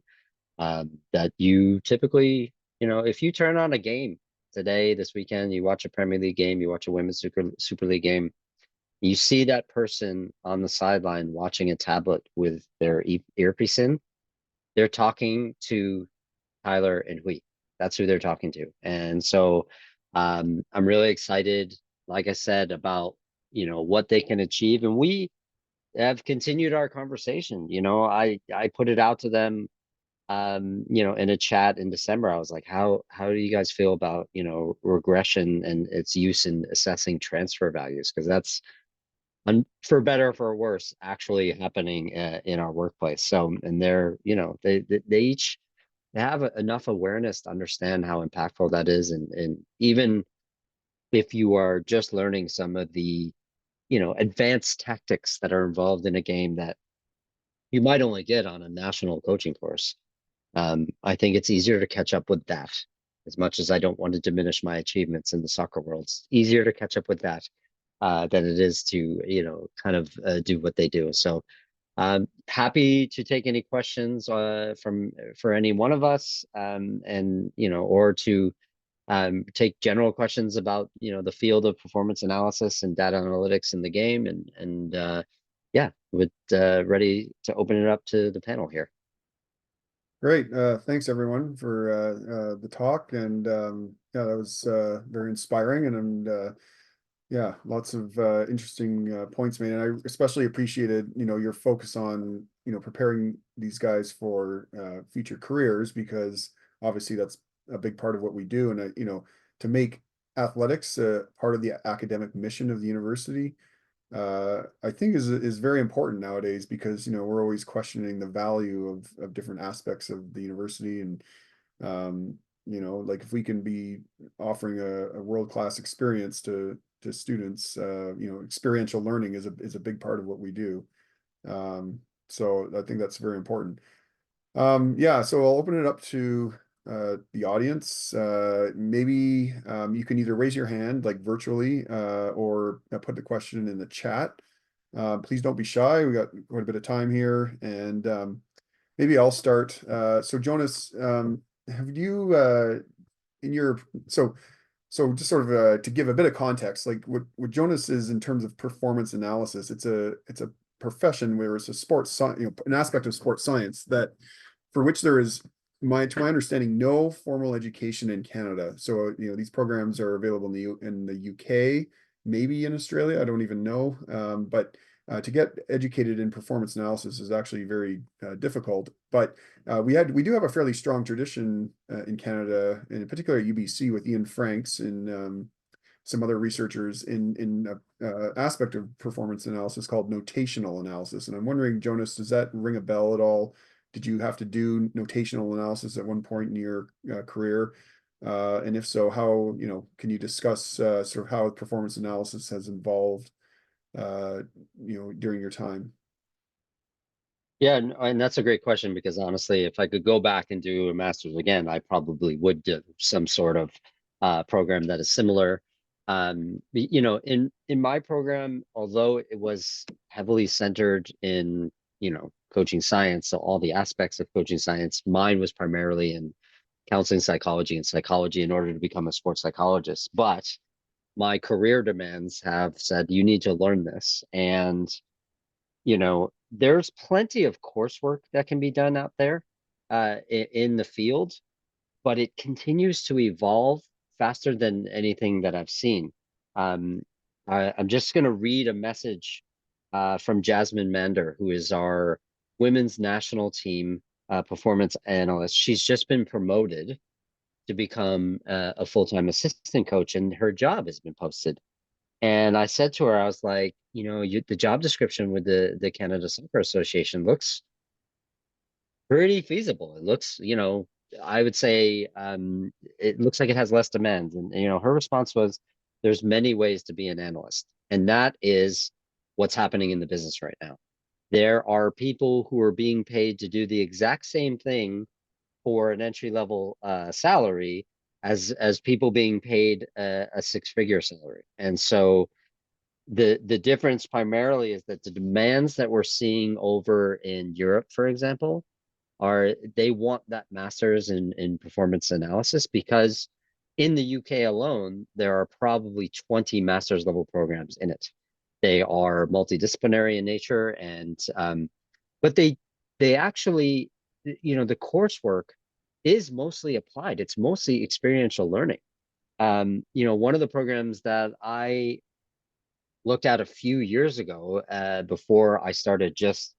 that you typically, you know, if you turn on a game today, this weekend, you watch a Premier League game, you watch a Women's Super League game, you see that person on the sideline watching a tablet with their earpiece in, they're talking to Tyler and Huy. That's who they're talking to. And so I'm really excited, like I said, about, you know, what they can achieve. And we have continued our conversation. You know, I put it out to them, you know, in a chat in December. I was like, how do you guys feel about, you know, regression and its use in assessing transfer values? Because that's, for better or for worse, actually happening in our workplace. So, and they're, you know, they each have enough awareness to understand how impactful that is, and even if you are just learning some of the, you know, advanced tactics that are involved in a game that you might only get on a national coaching course, I think it's easier to catch up with that. As much as I don't want to diminish my achievements in the soccer world, it's easier to catch up with that than it is to, you know, kind of do what they do. So happy to take any questions for any one of us, and you know, or to take general questions about, you know, the field of performance analysis and data analytics in the game, and yeah, with ready to open it up to the panel here. Great. Thanks everyone for the talk, and yeah, that was very inspiring, and yeah, lots of interesting points made, and I especially appreciated, you know, your focus on, you know, preparing these guys for future careers, because obviously that's a big part of what we do, and you know, to make athletics part of the academic mission of the university, I think is very important nowadays, because, you know, we're always questioning the value of different aspects of the university, and you know, like if we can be offering a world-class experience to students, you know, experiential learning is a big part of what we do. So I think that's very important. Yeah, so I'll open it up to the audience. Maybe you can either raise your hand like virtually, or put the question in the chat. Please don't be shy. We got quite a bit of time here, and maybe I'll start. So Jonas, have you in your so just sort of to give a bit of context, like what Jonas is in terms of performance analysis, it's a profession where it's a sports science, you know, an aspect of sports science that for which there is, to my understanding, no formal education in Canada. So, you know, these programs are available in the UK, maybe in Australia. I don't even know. But to get educated in performance analysis is actually very difficult. But we do have a fairly strong tradition in Canada, and in particular at UBC, with Ian Franks and some other researchers in aspect of performance analysis called notational analysis. And I'm wondering, Jonas, does that ring a bell at all? Did you have to do notational analysis at one point in your career? And if so, how, you know, can you discuss sort of how performance analysis has evolved, you know, during your time? Yeah, and that's a great question, because honestly, if I could go back and do a master's again, I probably would do some sort of program that is similar. You know, in my program, although it was heavily centered in, you know, coaching science, so all the aspects of coaching science, mine was primarily in counseling psychology and psychology in order to become a sports psychologist. But my career demands have said, you need to learn this. And, there's plenty of coursework that can be done out there in the field, but it continues to evolve faster than anything that I've seen. I'm just going to read a message from Jasmine Mander, who is our women's national team performance analyst. She's just been promoted to become a full-time assistant coach, and her job has been posted. And I said to her, I was like, the job description with the Canada Soccer Association looks pretty feasible. It looks, I would say it looks like it has less demands. And, her response was, there's many ways to be an analyst. And that is what's happening in the business right now. There are people who are being paid to do the exact same thing for an entry-level salary as people being paid a six-figure salary. And so the difference primarily is that the demands that we're seeing over in Europe, for example, they want that master's in performance analysis, because in the UK alone, there are probably 20 master's level programs in it. They are multidisciplinary in nature, and but they actually, the coursework is mostly applied. It's mostly experiential learning. One of the programs that I looked at a few years ago, before I started just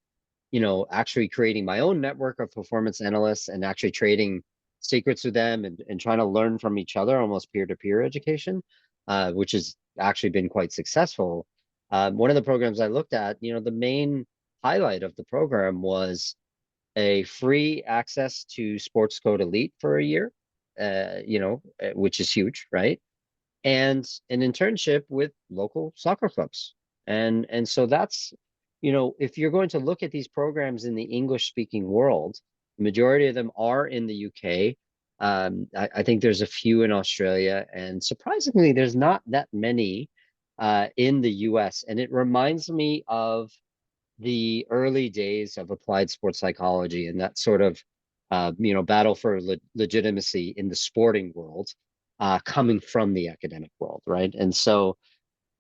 actually creating my own network of performance analysts and actually trading secrets with them and trying to learn from each other, almost peer-to-peer education, which has actually been quite successful. One of the programs I looked at, the main highlight of the program was a free access to Sports Code Elite for a year, which is huge, right? And an internship with local soccer clubs. And so that's, if you're going to look at these programs in the English speaking world, the majority of them are in the UK. I think there's a few in Australia, and surprisingly, there's not that many in the US. And it reminds me of the early days of applied sports psychology and that sort of battle for legitimacy in the sporting world, coming from the academic world, right? And so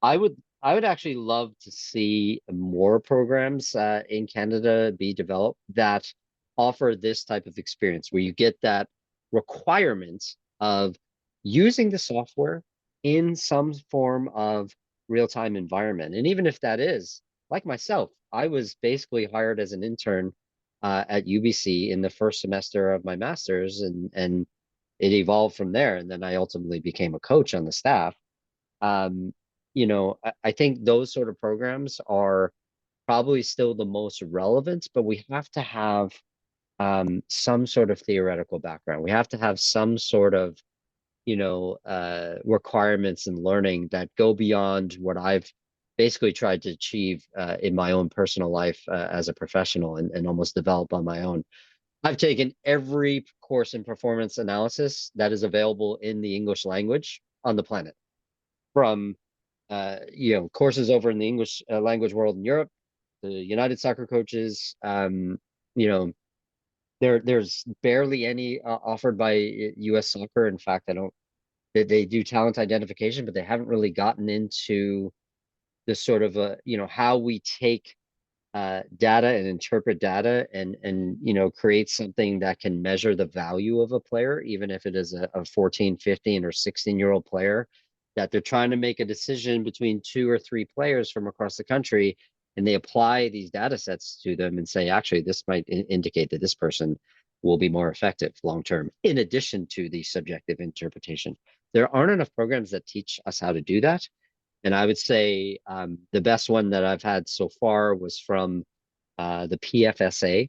I would actually love to see more programs in Canada be developed that offer this type of experience, where you get that requirement of using the software in some form of real-time environment. And even if that is, like myself, I was basically hired as an intern at UBC in the first semester of my master's, and it evolved from there. And then I ultimately became a coach on the staff. I think those sort of programs are probably still the most relevant, but we have to have some sort of theoretical background. We have to have some sort of, requirements and learning that go beyond what I've basically tried to achieve in my own personal life as a professional, and almost develop on my own. I've taken every course in performance analysis that is available in the English language on the planet, from courses over in the English language world in Europe, the United Soccer Coaches. There's barely any offered by U.S. Soccer. In fact, they do talent identification, but they haven't really gotten into the sort of how we take data and interpret data, and create something that can measure the value of a player, even if it is a 14, 15, or 16-year-old player, that they're trying to make a decision between 2 or 3 players from across the country, and they apply these data sets to them and say, actually, this might indicate that this person will be more effective long term, in addition to the subjective interpretation. There aren't enough programs that teach us how to do that. And I would say the best one that I've had so far was from the PFSA,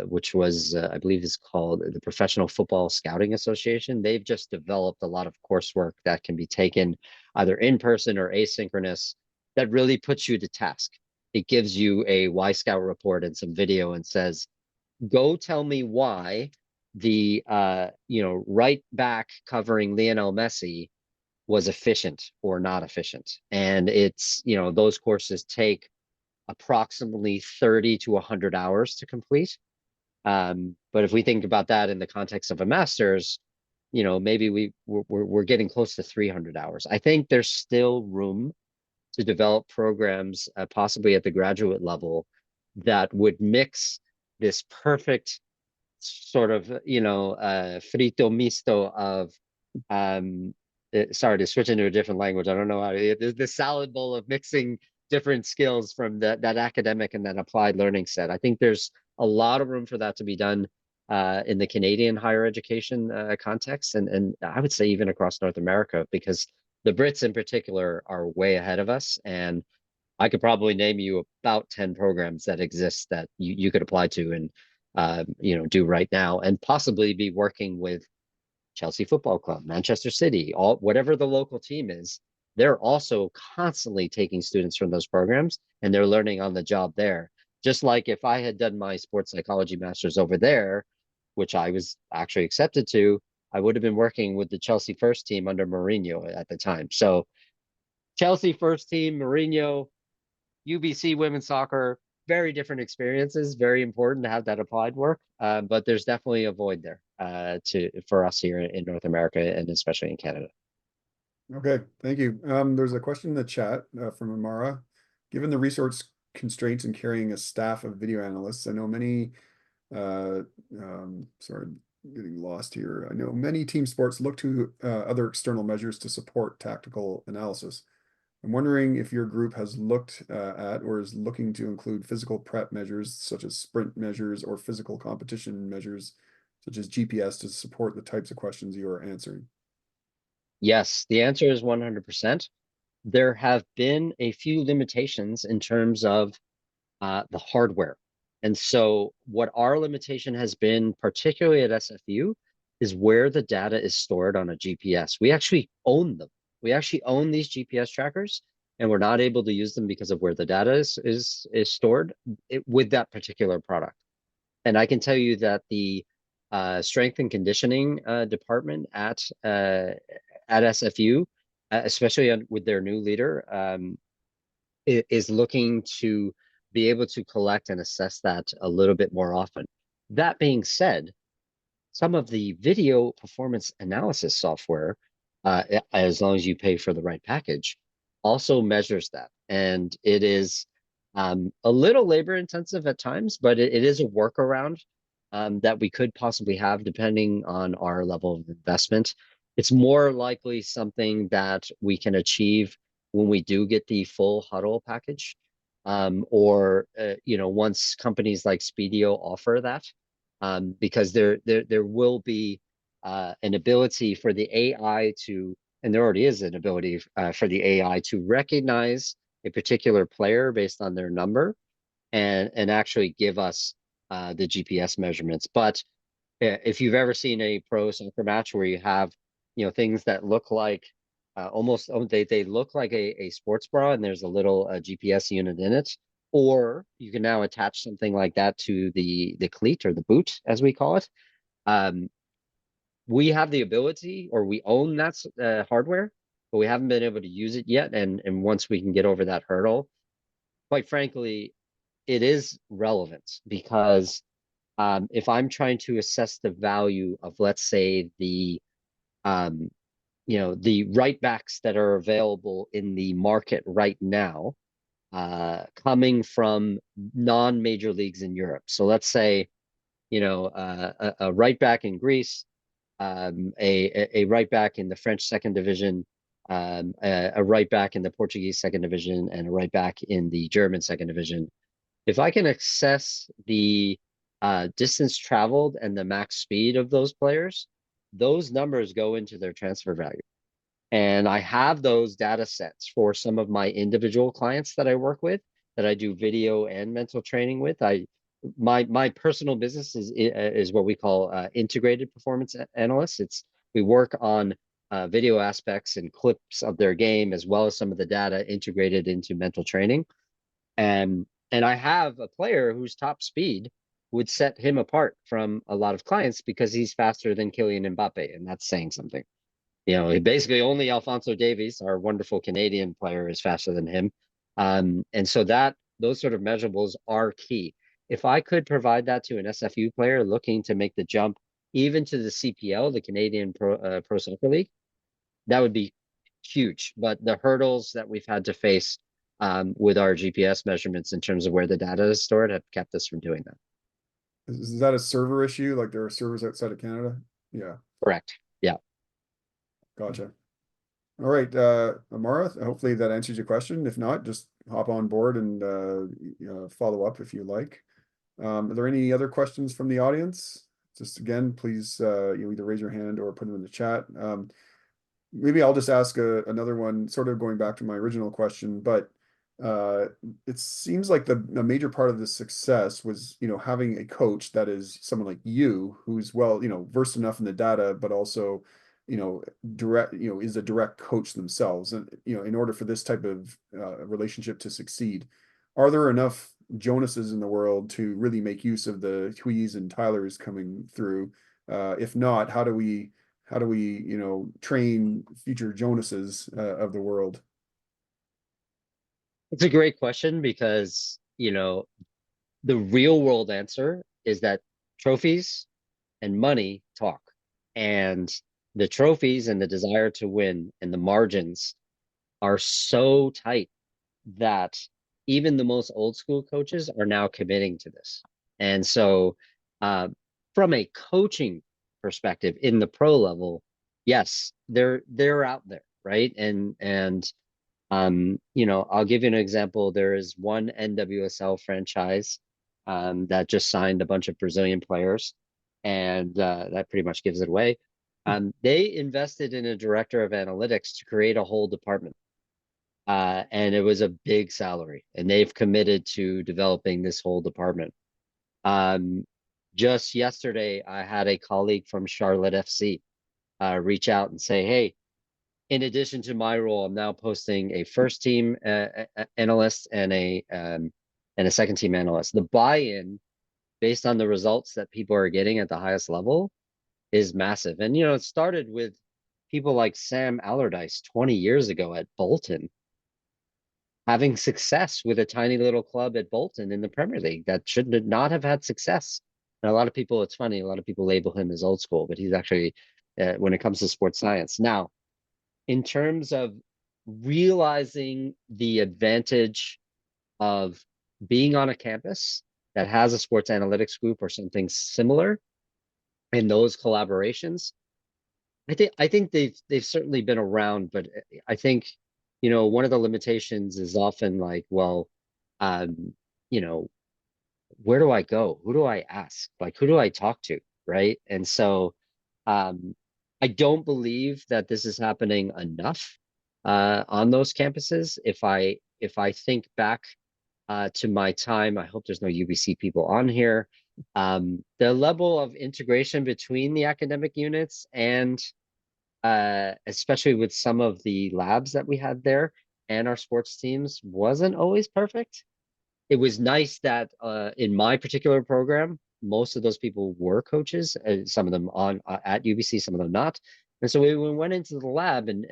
which was, I believe is called the Professional Football Scouting Association. They've just developed a lot of coursework that can be taken either in person or asynchronous, that really puts you to task. It gives you a Y Scout report and some video and says, go tell me why the right back covering Lionel Messi was efficient or not efficient. And it's, those courses take approximately 30 to 100 hours to complete. But if we think about that in the context of a master's, you know, maybe we're getting close to 300 hours. I think there's still room to develop programs, possibly at the graduate level, that would mix this perfect sort of, you know, frito misto of, sorry to switch into a different language. I don't know how to, the salad bowl of mixing different skills from that academic and that applied learning set. I think there's a lot of room for that to be done in the Canadian higher education context, and I would say even across North America, because the Brits in particular are way ahead of us. And I could probably name you about 10 programs that exist that you could apply to and you know, do right now, and possibly be working with Chelsea Football Club, Manchester City, all whatever the local team is. They're also constantly taking students from those programs and they're learning on the job there. Just like if I had done my sports psychology master's over there, which I was actually accepted to, I would have been working with the Chelsea first team under Mourinho at the time. So Chelsea first team, Mourinho, UBC women's soccer, very different experiences. Very important to have that applied work, but there's definitely a void there for us here in North America and especially in Canada. Okay, thank you. There's a question in the chat from Amara. Given the resource constraints in carrying a staff of video analysts, I know many, sorry, getting lost here. I know many team sports look to other external measures to support tactical analysis. I'm wondering if your group has looked at or is looking to include physical prep measures such as sprint measures or physical competition measures such as GPS to support the types of questions you are answering. Yes, the answer is 100%. There have been a few limitations in terms of the hardware. And so what our limitation has been, particularly at SFU, is where the data is stored on a GPS. We actually own them. We actually own these GPS trackers, and we're not able to use them because of where the data is stored with that particular product. And I can tell you that the strength and conditioning department at SFU, especially with their new leader, is looking to be able to collect and assess that a little bit more often. That being said, some of the video performance analysis software, as long as you pay for the right package, also measures that. And it is a little labor intensive at times, but it is a workaround that we could possibly have depending on our level of investment. It's more likely something that we can achieve when we do get the full huddle package, or you know, once companies like Speedio offer that, because there will be an ability for the AI to, and there already is an ability for the AI to recognize a particular player based on their number and actually give us the GPS measurements. But if you've ever seen a pro soccer match where you have, you know, things that look like almost they look like a sports bra and there's a little GPS unit in it, or you can now attach something like that to the cleat or the boot, as we call it. We have the ability, or we own that hardware, but we haven't been able to use it yet. And once we can get over that hurdle, quite frankly, it is relevant because if I'm trying to assess the value of, let's say, the you know, the right backs that are available in the market right now, coming from non-major leagues in Europe. So let's say, you know, a right back in Greece, a right back in the French second division, a right back in the Portuguese second division, and a right back in the German second division. If I can assess the distance traveled and the max speed of those players, those numbers go into their transfer value. And I have those data sets for some of my individual clients that I work with, that I do video and mental training with. My personal business is what we call integrated performance analysts. We work on video aspects and clips of their game, as well as some of the data integrated into mental training. And I have a player whose top speed would set him apart from a lot of clients because he's faster than Kylian Mbappe, and that's saying something. You know, basically only Alphonso Davies, our wonderful Canadian player, is faster than him. And so those sort of measurables are key. if I could provide that to an SFU player looking to make the jump even to the CPL, the Canadian Pro Soccer League, that would be huge. But the hurdles that we've had to face with our GPS measurements in terms of where the data is stored have kept us from doing that. Is that a server issue? Like there are servers outside of Canada? Yeah, Correct. Yeah. gotcha. All right, Amara, hopefully that answers your question. If not, just hop on board and follow up if you like. Are there any other questions from the audience? Just again, please either raise your hand or put them in the chat. Maybe I'll just ask another one, sort of going back to my original question, but it seems like a major part of the success was, having a coach that is someone like you, who's versed enough in the data, but also, direct, is a direct coach themselves. And, in order for this type of relationship to succeed, are there enough Jonases in the world to really make use of the Huys and Tylers coming through? If not, how do we, train future Jonases of the world? It's a great question because, the real world answer is that trophies and money talk. And the trophies and the desire to win and the margins are so tight that even the most old school coaches are now committing to this. And so, from a coaching perspective in the pro level, yes, they're out there, right? And I'll give you an example. There is one NWSL franchise that just signed a bunch of Brazilian players, and that pretty much gives it away. They invested in a director of analytics to create a whole department. And it was a big salary, and they've committed to developing this whole department. Just yesterday, I had a colleague from Charlotte FC reach out and say, hey, in addition to my role, I'm now posting a first team analyst and a second team analyst. The buy-in based on the results that people are getting at the highest level is massive. And, it started with people like Sam Allardyce 20 years ago at Bolton, having success with a tiny little club at Bolton in the Premier League that should not have had success. And a lot of people, it's funny, a lot of people label him as old school, but he's actually, when it comes to sports science. Now, in terms of realizing the advantage of being on a campus that has a sports analytics group or something similar, in those collaborations, I think they've certainly been around, but I think, one of the limitations is often like, well, where do I go? Who do I ask? Like, who do I talk to? Right. And so I don't believe that this is happening enough on those campuses. If I think back to my time, I hope there's no UBC people on here. The level of integration between the academic units and especially with some of the labs that we had there and our sports teams wasn't always perfect. It was nice that in my particular program, most of those people were coaches, some of them on at UBC, some of them not. And so we went into the lab and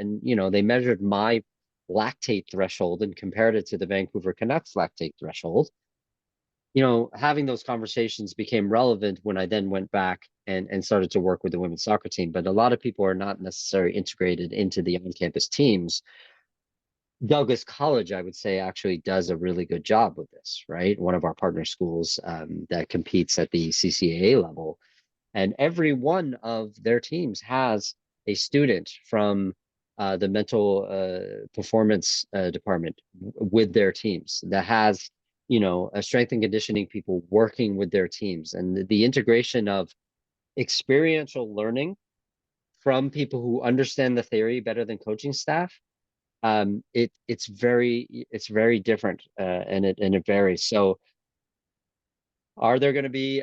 they measured my lactate threshold and compared it to the Vancouver Canucks lactate threshold. Having those conversations became relevant when I then went back and started to work with the women's soccer team. But a lot of people are not necessarily integrated into the on-campus teams. Douglas College, I would say, actually does a really good job with this, right? One of our partner schools that competes at the CCAA level. And every one of their teams has a student from the mental performance department with their teams that has, a strength and conditioning people working with their teams. And the integration of experiential learning from people who understand the theory better than coaching staff, it's very different, and it varies. So are there going to be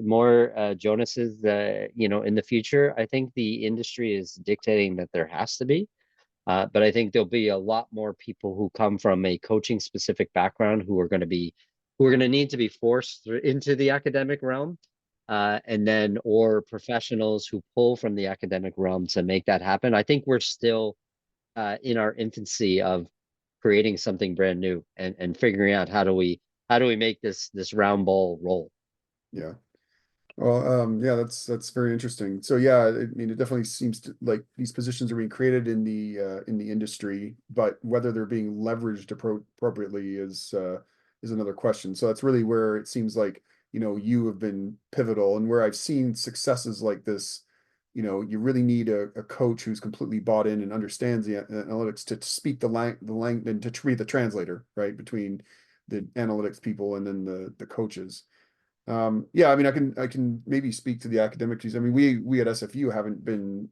more Jonases in the future? I think the industry is dictating that there has to be, but I think there'll be a lot more people who come from a coaching specific background who are going to need to be forced into the academic realm, and then or professionals who pull from the academic realm to make that happen. I think we're still in our infancy of creating something brand new and figuring out how do we how do we make this round ball roll? Yeah. Well, yeah, that's very interesting. So yeah, I mean, it definitely seems to like these positions are being created in the industry, but whether they're being leveraged appropriately is another question. So that's really where it seems like, you know, you have been pivotal, and where I've seen successes like this, you know, you really need a coach who's completely bought in and understands the analytics to speak the language and to be the translator, right, between the analytics people and then the coaches. Yeah, I mean, I can maybe speak to the academic piece. I mean, we at SFU haven't been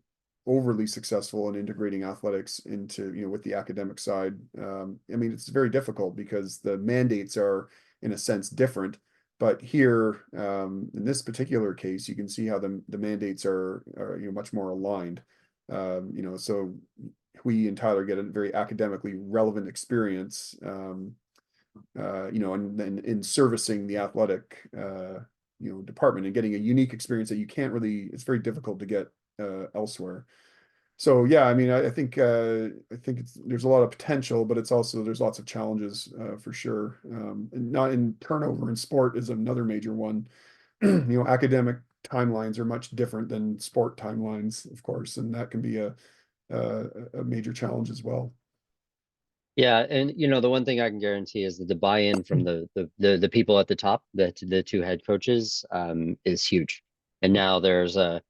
overly successful in integrating athletics into, you know, with the academic side. I mean, it's very difficult because the mandates are, in a sense, different. But here, in this particular case, you can see how the mandates are, you know, much more aligned. You know, so we and Tyler get a very academically relevant experience. You know, and in servicing the athletic, you know, department and getting a unique experience that you can't really, it's very difficult to get elsewhere. So yeah, I mean, I think there's a lot of potential, but it's also there's lots of challenges for sure. And not in turnover in sport is another major one. You know, academic timelines are much different than sport timelines, of course, and that can be a major challenge as well. Yeah, and you know, the one thing I can guarantee is that the buy-in from the people at the top, the two head coaches, is huge. And now there's a,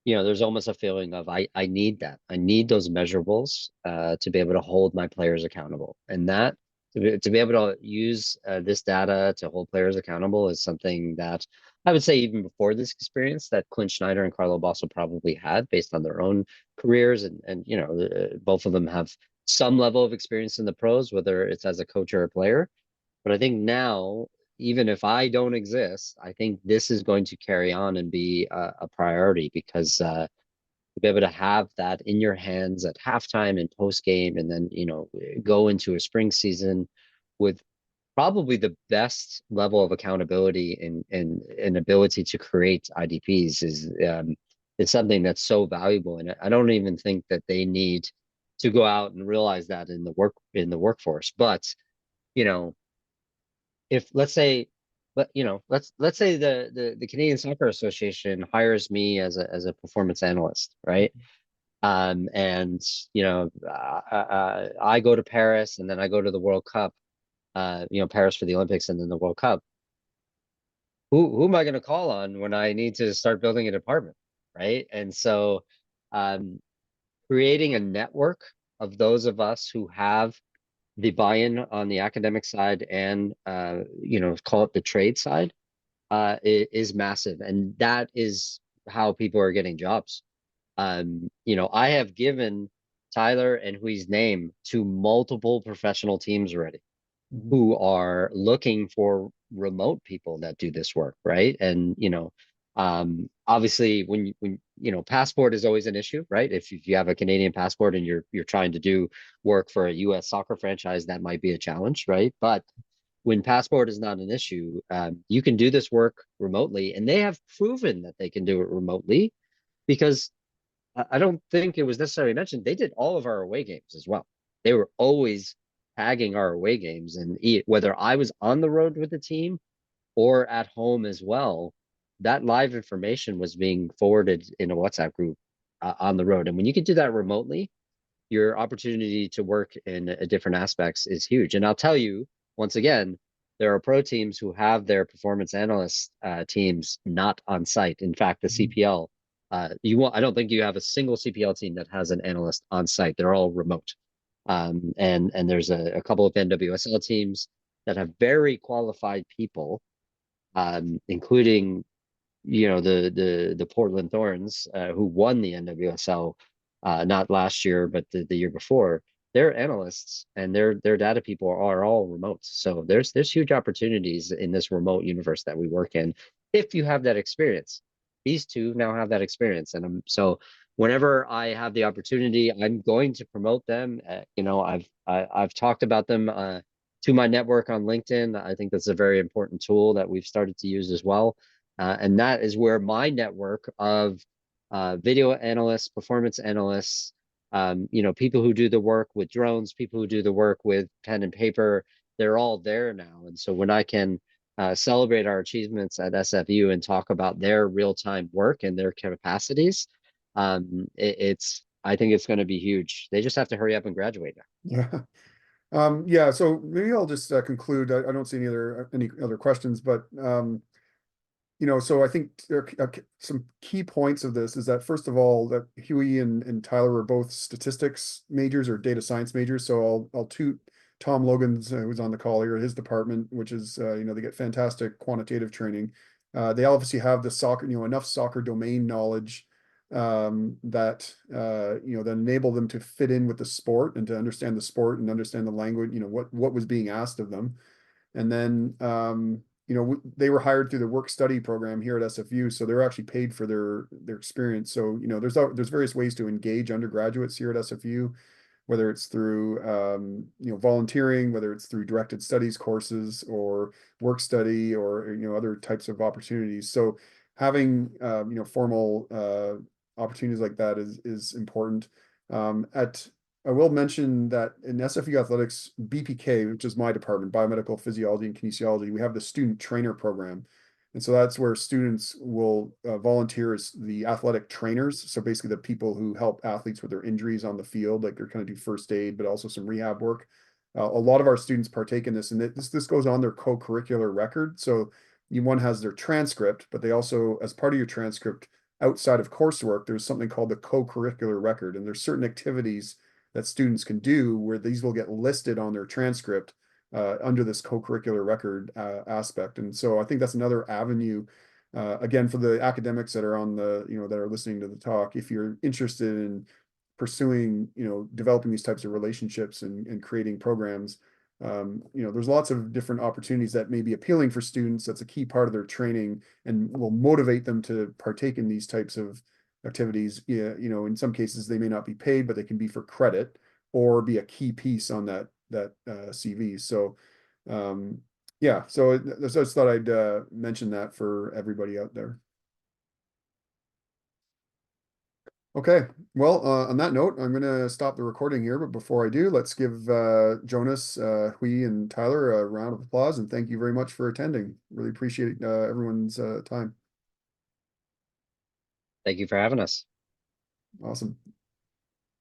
you know, there's almost a feeling of I need that. I need those measurables to be able to hold my players accountable. And that to be able to use this data to hold players accountable is something that I would say even before this experience that Clint Schneider and Carlo Basso probably had based on their own careers and you know, both of them have some level of experience in the pros, whether it's as a coach or a player. But I think now, even if I don't exist, I think this is going to carry on and be a priority because to be able to have that in your hands at halftime and post game, and then you know go into a spring season with probably the best level of accountability and ability to create IDPs is something that's so valuable. And I don't even think that they need to go out and realize that in the workforce. But you know, if let's say, but you know, let's say the Canadian Soccer Association hires me as a performance analyst, right? And you know, I go to Paris and then I go to the World Cup, you know, Paris for the Olympics and then the World Cup. Who am I going to call on when I need to start building a department, right? And so, um, creating a network of those of us who have the buy-in on the academic side and you know, call it the trade side, is massive, and that is how people are getting jobs. You know, I have given Tyler and Hui's name to multiple professional teams already Mhm. who are looking for remote people that do this work, right? And you know, obviously, when you know, passport is always an issue, right? If you have a Canadian passport and you're trying to do work for a U.S. soccer franchise, that might be a challenge, right? But when passport is not an issue, you can do this work remotely, and they have proven that they can do it remotely because I don't think it was necessarily mentioned. They did all of our away games as well. They were always tagging our away games, and whether I was on the road with the team or at home as well, that live information was being forwarded in a WhatsApp group on the road. And when you can do that remotely, your opportunity to work in different aspects is huge. And I'll tell you, once again, there are pro teams who have their performance analyst teams not on site. In fact, the CPL, I don't think you have a single CPL team that has an analyst on site. They're all remote. And there's a couple of NWSL teams that have very qualified people, including you know the Portland Thorns, who won the NWSL not last year but the year before. Their analysts and their data people are all remote, so there's huge opportunities in this remote universe that we work in if you have that experience. These two now have that experience, and so whenever I have the opportunity, I'm going to promote them. You know, I've talked about them to my network on LinkedIn. I think that's a very important tool that we've started to use as well, and that is where my network of video analysts, performance analysts, you know, people who do the work with drones, people who do the work with pen and paper, they're all there now. And so when I can celebrate our achievements at SFU and talk about their real-time work and their capacities, I think it's going to be huge. They just have to hurry up and graduate now. Yeah. Yeah, so maybe I'll just conclude. I don't see any other questions, but so I think there are some key points of this is that, first of all, that Huy and Tyler were both statistics majors or data science majors. So I'll toot Tom Logan's, who's on the call here, his department, which is, they get fantastic quantitative training. They obviously have the soccer, enough soccer domain knowledge that that enable them to fit in with the sport and to understand the sport and understand the language, what was being asked of them. And then they were hired through the work study program here at SFU, so they're actually paid for their experience. So there's various ways to engage undergraduates here at SFU, whether it's through volunteering, whether it's through directed studies courses or work study or other types of opportunities. So having formal opportunities like that is important. I will mention that in SFU athletics, BPK, which is my department, biomedical physiology and kinesiology, we have the student trainer program. And so that's where students will volunteer as the athletic trainers. So basically the people who help athletes with their injuries on the field, like they're kind of do first aid, but also some rehab work. A lot of our students partake in this, and this goes on their co-curricular record. So one has their transcript, but they also, as part of your transcript, outside of coursework, there's something called the co-curricular record. And there's certain activities that students can do where these will get listed on their transcript under this co-curricular record aspect. And so I think that's another avenue, again, for the academics that are that are listening to the talk. If you're interested in pursuing, developing these types of relationships and creating programs, there's lots of different opportunities that may be appealing for students. That's a key part of their training and will motivate them to partake in these types of activities. In some cases they may not be paid, but they can be for credit or be a key piece on that CV. So yeah, so I just thought I'd mention that for everybody out there. Okay, well, on that note, I'm going to stop the recording here, but before I do, let's give Jonas, Huy, and Tyler a round of applause, and thank you very much for attending. Really appreciate everyone's time. Thank you for having us. Awesome.